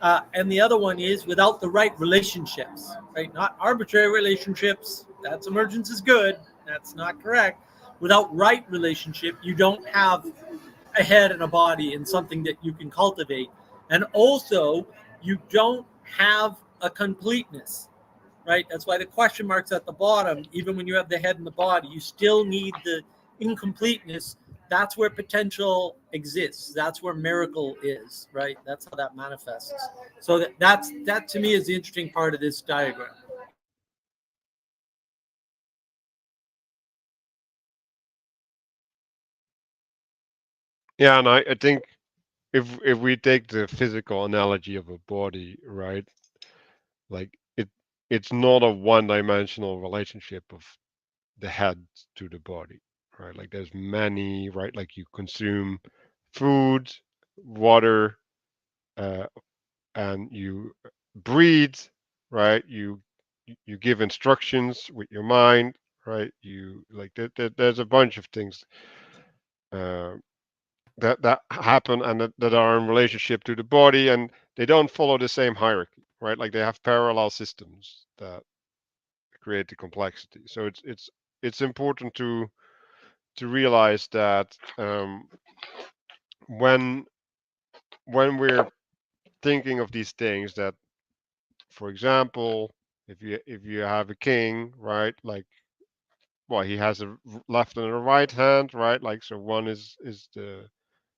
And the other one is without the right relationships, right? Not arbitrary relationships. That's emergence is good. That's not correct. Without right relationship, you don't have a head and a body and something that you can cultivate. And also, you don't have a completeness, right? That's why the question mark's at the bottom. Even when you have the head and the body, you still need the incompleteness. That's where potential exists. That's where miracle is, right? That's how that manifests. So that to me is the interesting part of this diagram. Yeah, and I think if we take the physical analogy of a body, right? Like it's not a one-dimensional relationship of the head to the body, right? Like there's many, right? Like you consume food, water, uh, and you breathe, right? You give instructions with your mind, right? You like there's a bunch of things uh, that happen and that are in relationship to the body, and they don't follow the same hierarchy, right? Like they have parallel systems that create the complexity. So it's important to realize that when we're thinking of these things, that for example, if you have a king, right, like, well, he has a left and a right hand, right? Like, so one is the,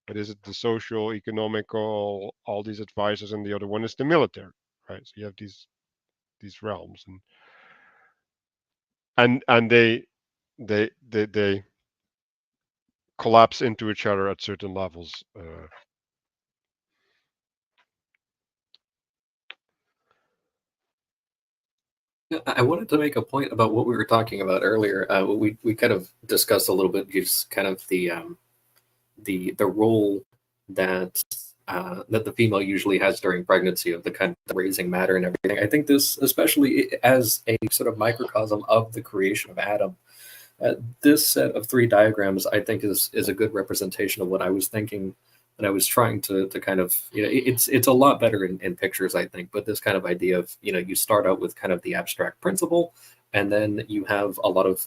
what is it, the social, economical, all these advisors, and the other one is the military, right? So you have these realms, and they collapse into each other at certain levels. I wanted to make a point about what we were talking about earlier. We kind of discussed a little bit, just kind of the role that that the female usually has during pregnancy, of the kind of raising matter and everything. I think this, especially as a sort of microcosm of the creation of Adam, this set of three diagrams, I think, is a good representation of what I was thinking. And I was trying to kind of, it's a lot better in pictures, I think. But this kind of idea of, you start out with kind of the abstract principle, and then you have a lot of,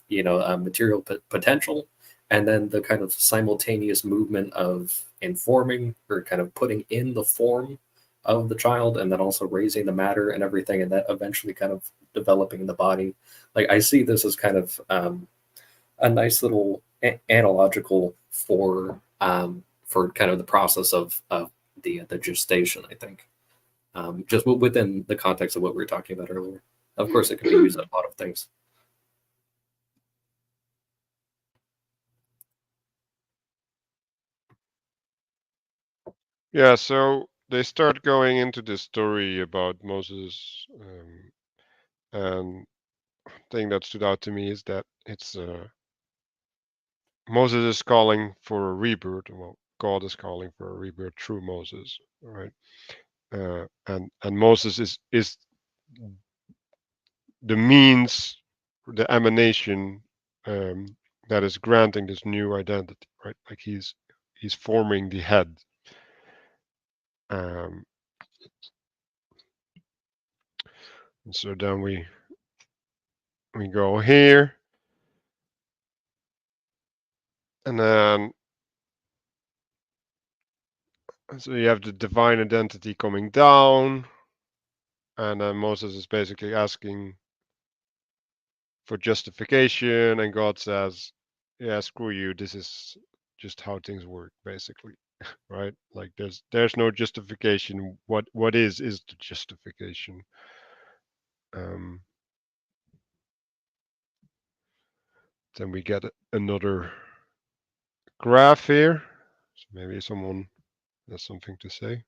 material potential, and then the kind of simultaneous movement of informing, or kind of putting in the form of the child, and then also raising the matter and everything, and that eventually kind of developing the body. Like, I see this as kind of a nice little analogical for kind of the process of the gestation, I think, just within the context of what we were talking about earlier. Of course, it can be used in a lot of things. Yeah, so they start going into this story about Moses, and thing that stood out to me is that it's Moses is calling for a rebirth. Well, God is calling for a rebirth through Moses, right? And Moses is the means, the emanation, that is granting this new identity, right? Like he's forming the head. And so then we go here, and then so you have the divine identity coming down, and then Moses is basically asking for justification, and God says, "Yeah, screw you. This is just how things work, basically." Right? Like there's no justification. What is the justification? Um, then we get another graph here. So maybe someone has something to say.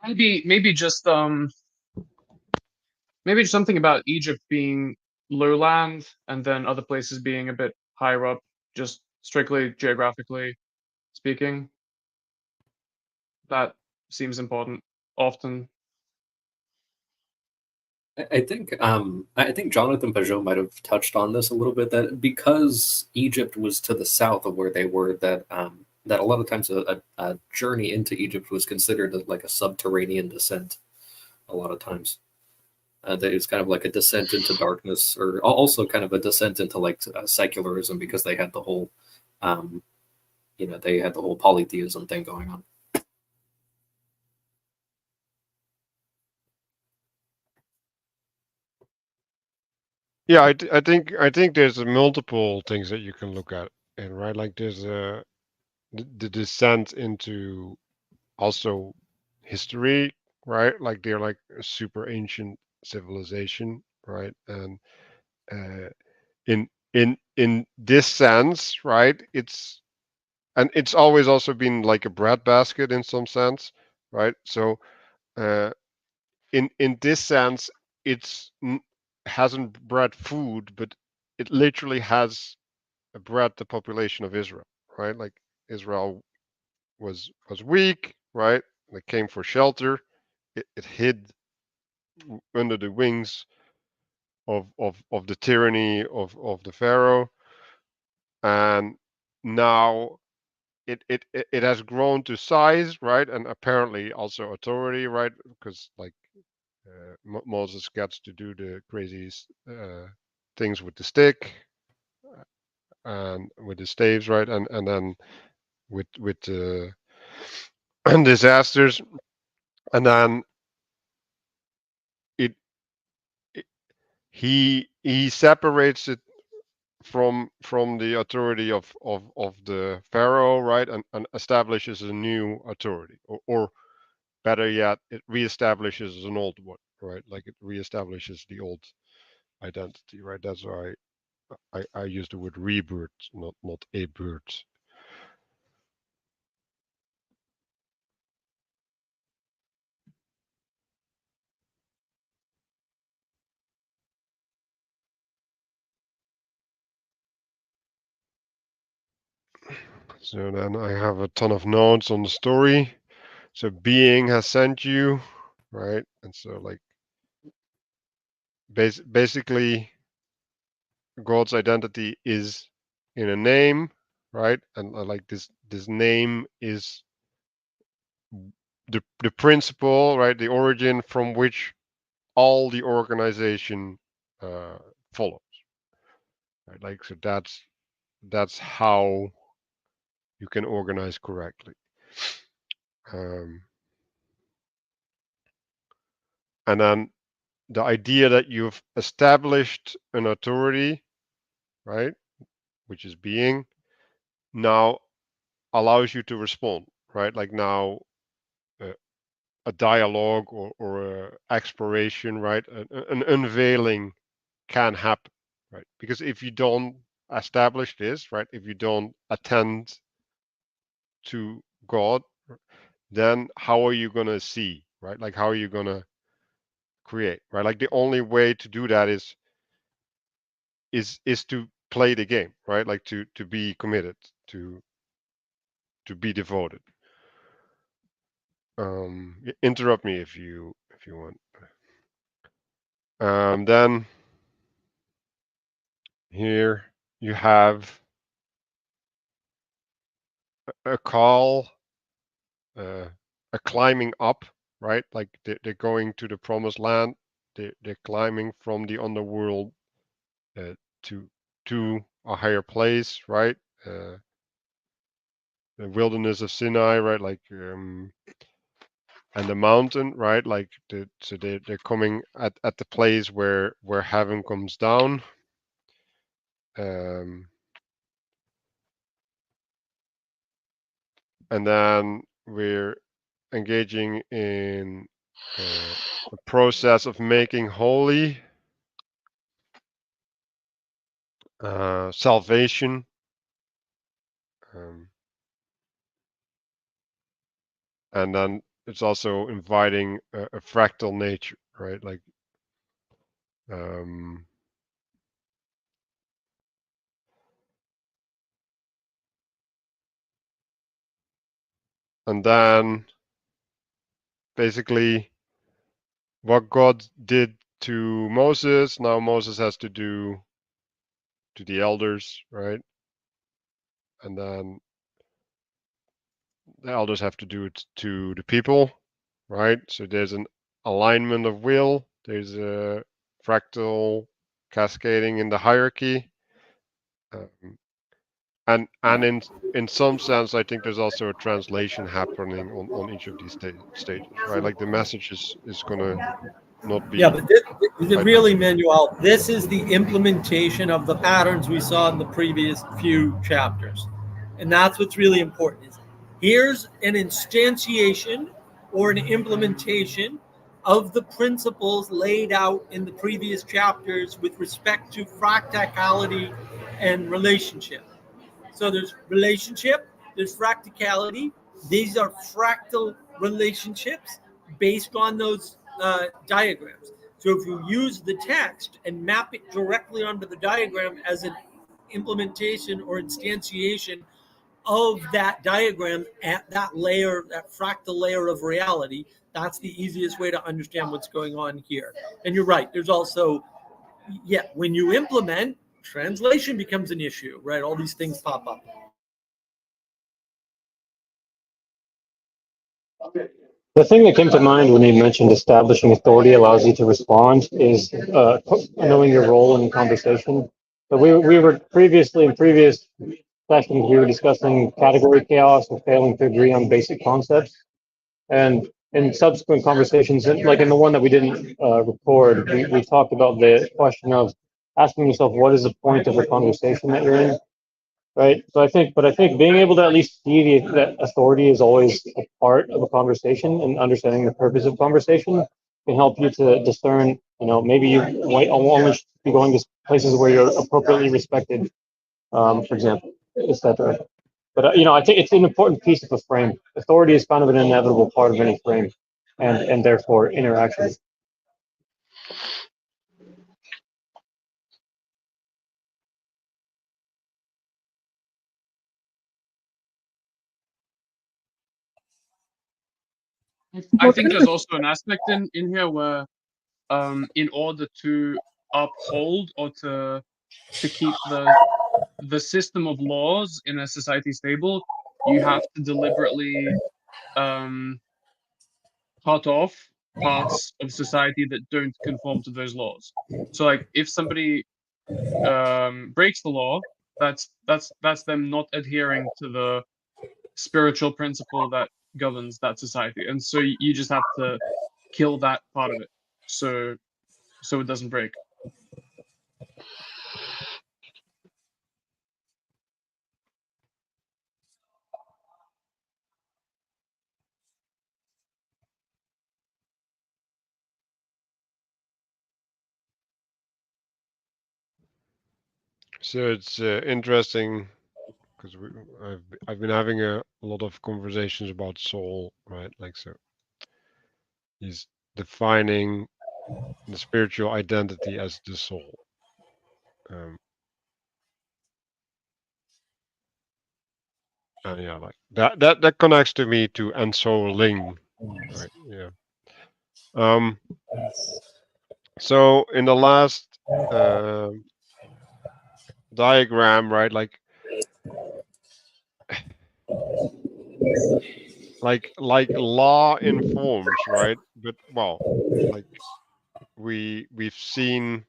Maybe just maybe something about Egypt being lowland and then other places being a bit higher up, just strictly geographically speaking. That seems important often. I think Jonathan Pageau might have touched on this a little bit, that because Egypt was to the south of where they were, that that a lot of times a journey into Egypt was considered like a subterranean descent. A lot of times, that it's kind of like a descent into darkness, or also kind of a descent into like secularism, because they had the whole, they had the whole polytheism thing going on. Yeah, I think there's multiple things that you can look at, and right, like there's the descent into also history, right? Like they're like a super ancient civilization, right? And uh, in this sense, right? It's always also been like a breadbasket in some sense, right? So uh, in this sense, it's hasn't bred food, but it literally has bred the population of Israel, right? Like Israel was weak, right? They came for shelter. It hid under the wings of the tyranny of the Pharaoh, and now it has grown to size, right? And apparently also authority, right? Because like Moses gets to do the crazy things with the stick and with the staves, right? And then with the disasters, and then it, it he separates it from the authority of the pharaoh, right? And establishes a new authority, or better yet, it reestablishes an old one, right? Like it reestablishes the old identity, right? That's why I use the word rebirth, not a birth. So then I have a ton of notes on the story. So being has sent you, right? And so like basically God's identity is in a name, right? And like this name is the principle, right? The origin from which all the organization uh, follows, right? Like so that's how you can organize correctly. Um, and then the idea that you've established an authority, right, which is being, now allows you to respond, right? Like now uh, a dialogue or a exploration, right? An unveiling can happen, right? Because if you don't establish this, right, if you don't attend to God, then how are you going to see, right? Like how are you going to create, right? Like the only way to do that is to play the game, right? Like to be committed, to be devoted. Interrupt me if you want. Then here you have a call, a climbing up, right? Like they're going to the promised land. They're climbing from the underworld uh, to a higher place, right? The wilderness of Sinai, right? Like and the mountain, right? Like so they're coming at the place where heaven comes down. Um, and then we're engaging in a process of making holy, salvation, um, and then it's also inviting a fractal nature, right? Like um, and then basically what God did to Moses. Now Moses has to do to the elders, right? And then the elders have to do it to the people, right? So there's an alignment of will. There's a fractal cascading in the hierarchy. And in some sense, I think there's also a translation happening on each of these stages, right? Like the message is gonna not Yeah, be but really, identical. Manuel, this is the implementation of the patterns we saw in the previous few chapters. And that's what's really important. Is here's an instantiation or an implementation of the principles laid out in the previous chapters with respect to fractality and relationship. So there's relationship, there's fractality. These are fractal relationships based on those diagrams. So if you use the text and map it directly onto the diagram as an implementation or instantiation of that diagram at that layer, that fractal layer of reality, that's the easiest way to understand what's going on here. And you're right, there's also, when you implement, translation becomes an issue, right? All these things pop up. The thing that came to mind when you mentioned establishing authority allows you to respond is knowing your role in conversation. So we were previously in previous sessions, we were discussing category chaos and failing to agree on basic concepts. And in subsequent conversations, like in the one that we didn't record, we talked about the question of asking yourself, what is the point of the conversation that you're in? Right. So I think being able to at least see that authority is always a part of a conversation and understanding the purpose of conversation can help you to discern, maybe you might only be going to places where you're appropriately respected, for example, etc. But, I think it's an important piece of a frame. Authority is kind of an inevitable part of any frame and therefore interaction. I think there's also an aspect in here where in order to uphold or to keep the system of laws in a society stable, you have to deliberately cut off parts of society that don't conform to those laws. So like if somebody breaks the law, that's them not adhering to the spiritual principle that governs that society, and so you just have to kill that part of it so it doesn't break. So it's interesting because I've been having a lot of conversations about soul, right? Like, so he's defining the spiritual identity as the soul. And yeah, like that connects to me to ensouling, right? Yeah. So in the last diagram, right, like law informs, right? But well, like we've seen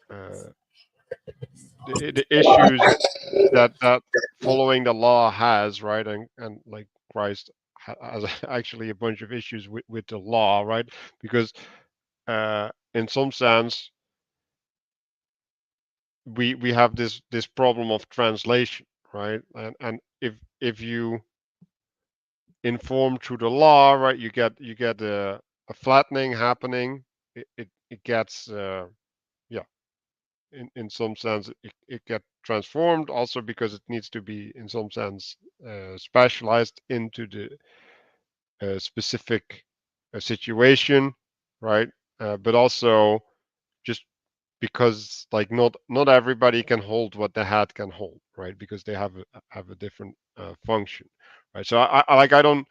the issues that following the law has, right? And like Christ has actually a bunch of issues with the law, right? Because in some sense we have this problem of translation, right? And if you inform through the law, right, you get a flattening happening. It gets yeah, in some sense it gets transformed also because it needs to be in some sense specialized into the specific situation, right? But also just because like not everybody can hold what the hat can hold, right? Because they have a different function, right? So I don't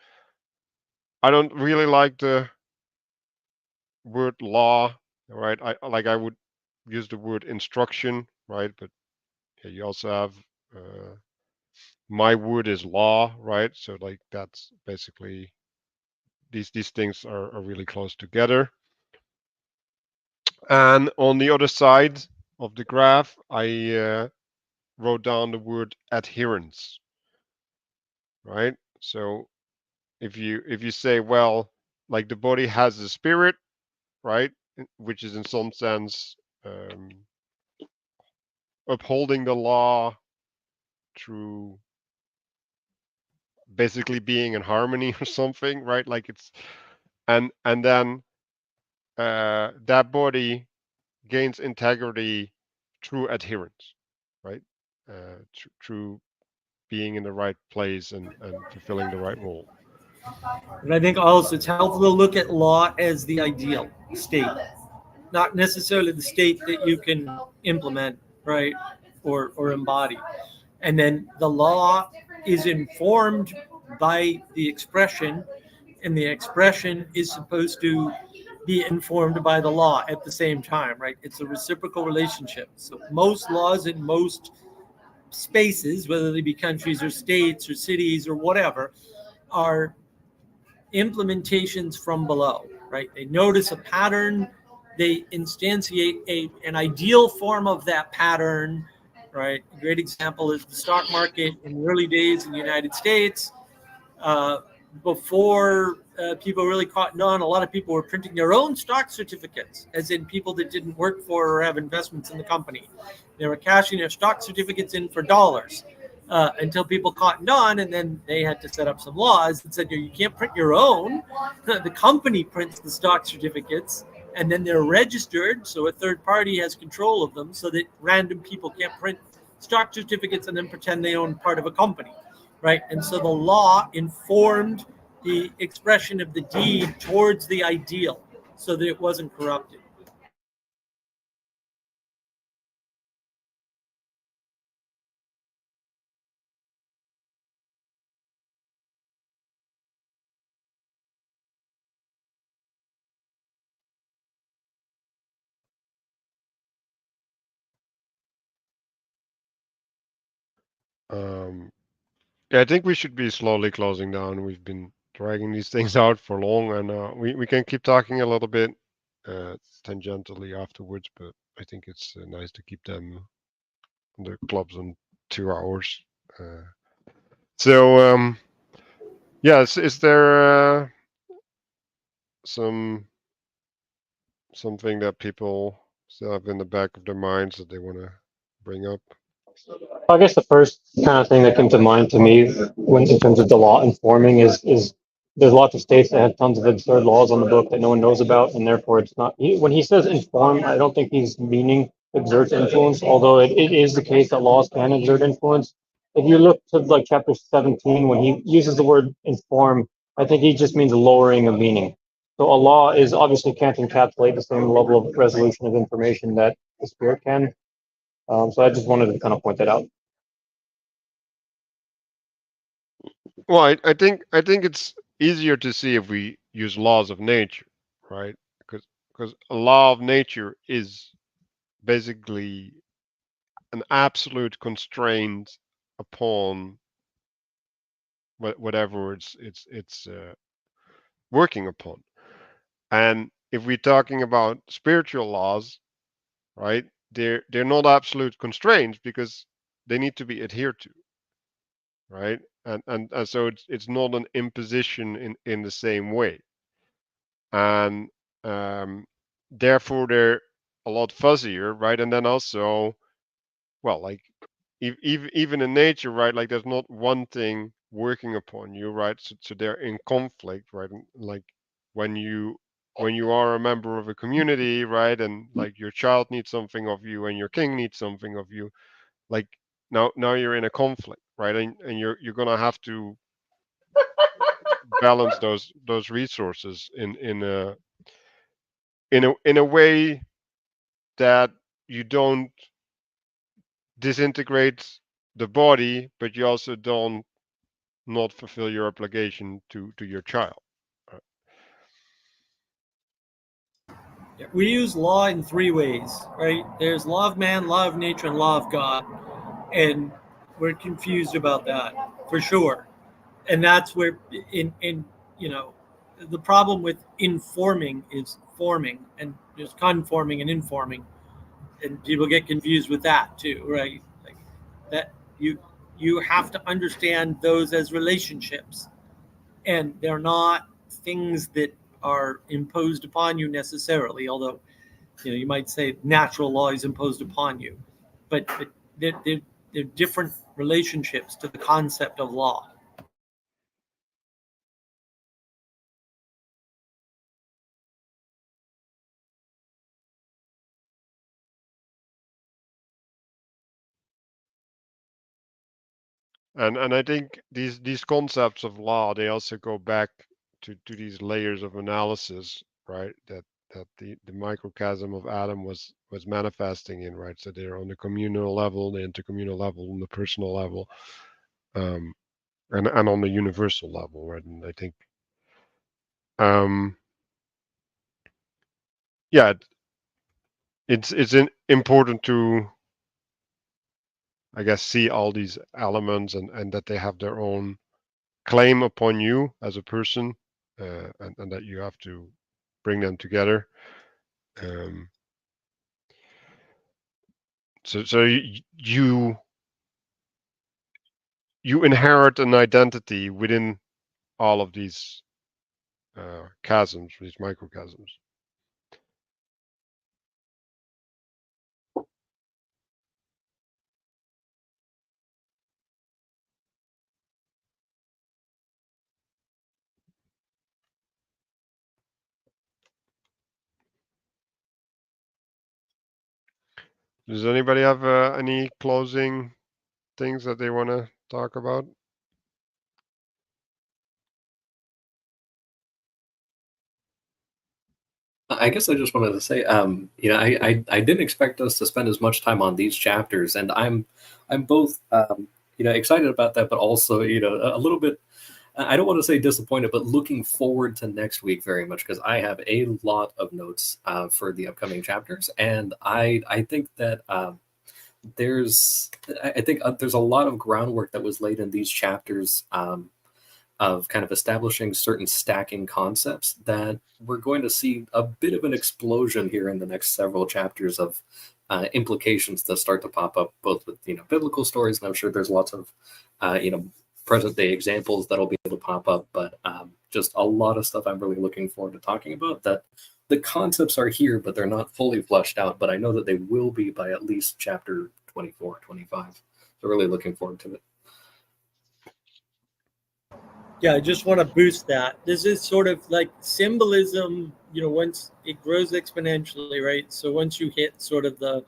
really like the word law right? I would use the word instruction, right? But yeah, you also have my word is law, right? So like that's basically these things are really close together. And on the other side of the graph, I wrote down the word adherence, right? So if you say, well, like the body has a spirit, right, which is in some sense um, upholding the law through basically being in harmony or something, right? Like it's and then that body gains integrity through adherence, right? Through being in the right place and fulfilling the right role. And I think also it's helpful to look at law as the ideal state, not necessarily the state that you can implement, right, or embody. And then the law is informed by the expression, and the expression is supposed to be informed by the law at the same time, right? It's a reciprocal relationship. So most laws in most spaces, whether they be countries or states or cities or whatever, are implementations from below, right? They notice a pattern, they instantiate an ideal form of that pattern, right? A great example is the stock market in the early days in the United States. Uh, Before people really caught on, a lot of people were printing their own stock certificates, as in people that didn't work for or have investments in the company. They were cashing their stock certificates in for dollars. Until people caught on, and then they had to set up some laws that said you can't print your own. The company prints the stock certificates, and then they're registered, so a third party has control of them, so that random people can't print stock certificates and then pretend they own part of a company, right? And so the law informed the expression of the deed towards the ideal, so that it wasn't corrupted. Yeah, I think we should be slowly closing down. We've been dragging these things out for long, and we can keep talking a little bit tangentially afterwards. But I think it's nice to keep them the clubs on 2 hours. Uh, so yeah, is there some something that people still have in the back of their minds that they want to bring up? I guess the first kind of thing that came to mind to me when in terms of the law informing is there's lots of states that have tons of absurd laws on the book that no one knows about, and therefore it's not. When he says inform, I don't think he's meaning exerts influence, although it is the case that laws can exert influence. If you look to like chapter 17, when he uses the word inform, I think he just means lowering of meaning. So a law is obviously can't encapsulate the same level of resolution of information that the spirit can. So I just wanted to kind of point that out. Well, I think it's easier to see if we use laws of nature, right? Because a law of nature is basically an absolute constraint upon whatever it's working upon. And if we're talking about spiritual laws, right, they're not absolute constraints because they need to be adhered to, right? And so it's not an imposition in the same way. And therefore they're a lot fuzzier, right? And then also, well, like even in nature, right? Like there's not one thing working upon you, right? So they're in conflict, right? And like when you when you are a member of a community, right? And like your child needs something of you and your king needs something of you, like now you're in a conflict, right? And you're gonna have to balance those resources in a way that you don't disintegrate the body, but you also don't not fulfill your obligation to your child. We use law in three ways, right? There's law of man, law of nature, and law of God. And we're confused about that for sure. And that's where in you know, the problem with informing is forming, and there's conforming and informing. And people get confused with that too, right? Like that you have to understand those as relationships, and they're not things that are imposed upon you necessarily, although you might say natural law is imposed upon you, but they're different relationships to the concept of law. And I think these concepts of law, they also go back to these layers of analysis, right? That the microcosm of Adam was manifesting in, right? So they're on the communal level, the intercommunal level, on the personal level, and on the universal level, right? And I think, yeah, it's important to, I guess, see all these elements and that they have their own claim upon you as a person, and that you have to bring them together. So you inherit an identity within all of these chasms, these microchasms. Does anybody have any closing things that they want to talk about? I guess I just wanted to say, I didn't expect us to spend as much time on these chapters, and I'm both, excited about that, but also, a little bit, I don't want to say disappointed, but looking forward to next week very much, because I have a lot of notes for the upcoming chapters, and I think that there's a lot of groundwork that was laid in these chapters. Of kind of establishing certain stacking concepts that we're going to see a bit of an explosion here in the next several chapters of implications that start to pop up, both with biblical stories, and I'm sure there's lots of present day examples that'll be able to pop up, but just a lot of stuff I'm really looking forward to talking about. That the concepts are here, but they're not fully fleshed out, but I know that they will be by at least chapter 24, 25. So really looking forward to it. Yeah, I just want to boost that. This is sort of like symbolism, once it grows exponentially, right? So once you hit sort of the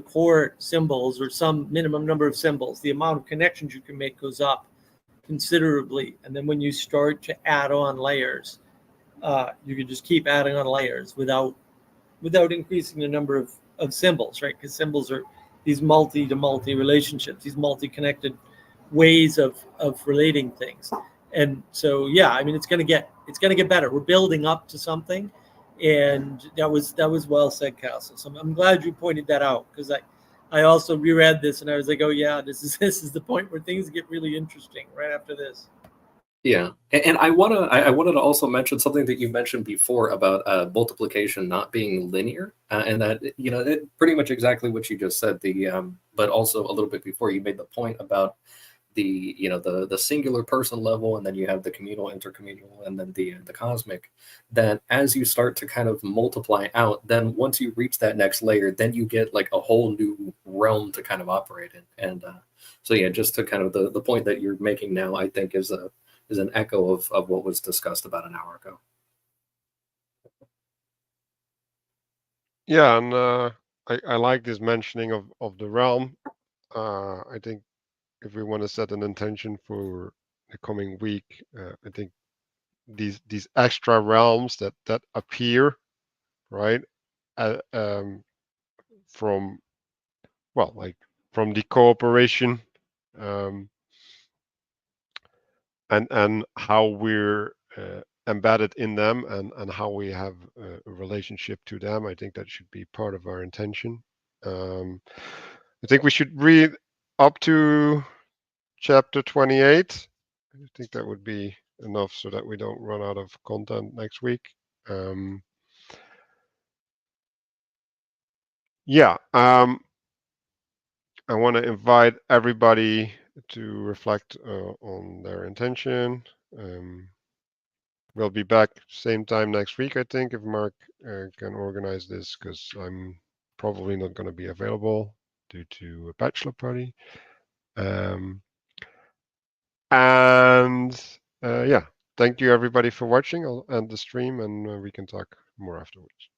core symbols, or some minimum number of symbols, the amount of connections you can make goes up considerably. And then when you start to add on layers, you can just keep adding on layers without increasing the number of symbols, right? Because symbols are these multi to multi relationships, these multi-connected ways of relating things. And so, yeah, I mean, it's going to get better. We're building up to something, and that was well said, Castle. So I'm glad you pointed that out, because I also reread this and I was like, oh yeah, this is the point where things get really interesting right after this. Yeah, and I wanted to also mention something that you mentioned before about multiplication not being linear, and that pretty much exactly what you just said. But also a little bit before, you made the point about the singular person level, and then you have the communal, intercommunal, and then the cosmic. That as you start to kind of multiply out, then once you reach that next layer, then you get like a whole new realm to kind of operate in. And so yeah, just to kind of the point that you're making now, I think is an echo of what was discussed about an hour ago. Yeah, and I like this mentioning of the realm. I think if we want to set an intention for the coming week, I think these extra realms that appear, right, from from the cooperation, and how we're embedded in them and how we have a relationship to them. I think that should be part of our intention. I think we should read up to chapter 28. I think that would be enough so that we don't run out of content next week. Yeah, I want to invite everybody to reflect on their intention. We'll be back same time next week, I think, if Mark can organize this, because I'm probably not going to be available due to a bachelor party. Yeah, thank you everybody for watching. I'll end the stream and we can talk more afterwards.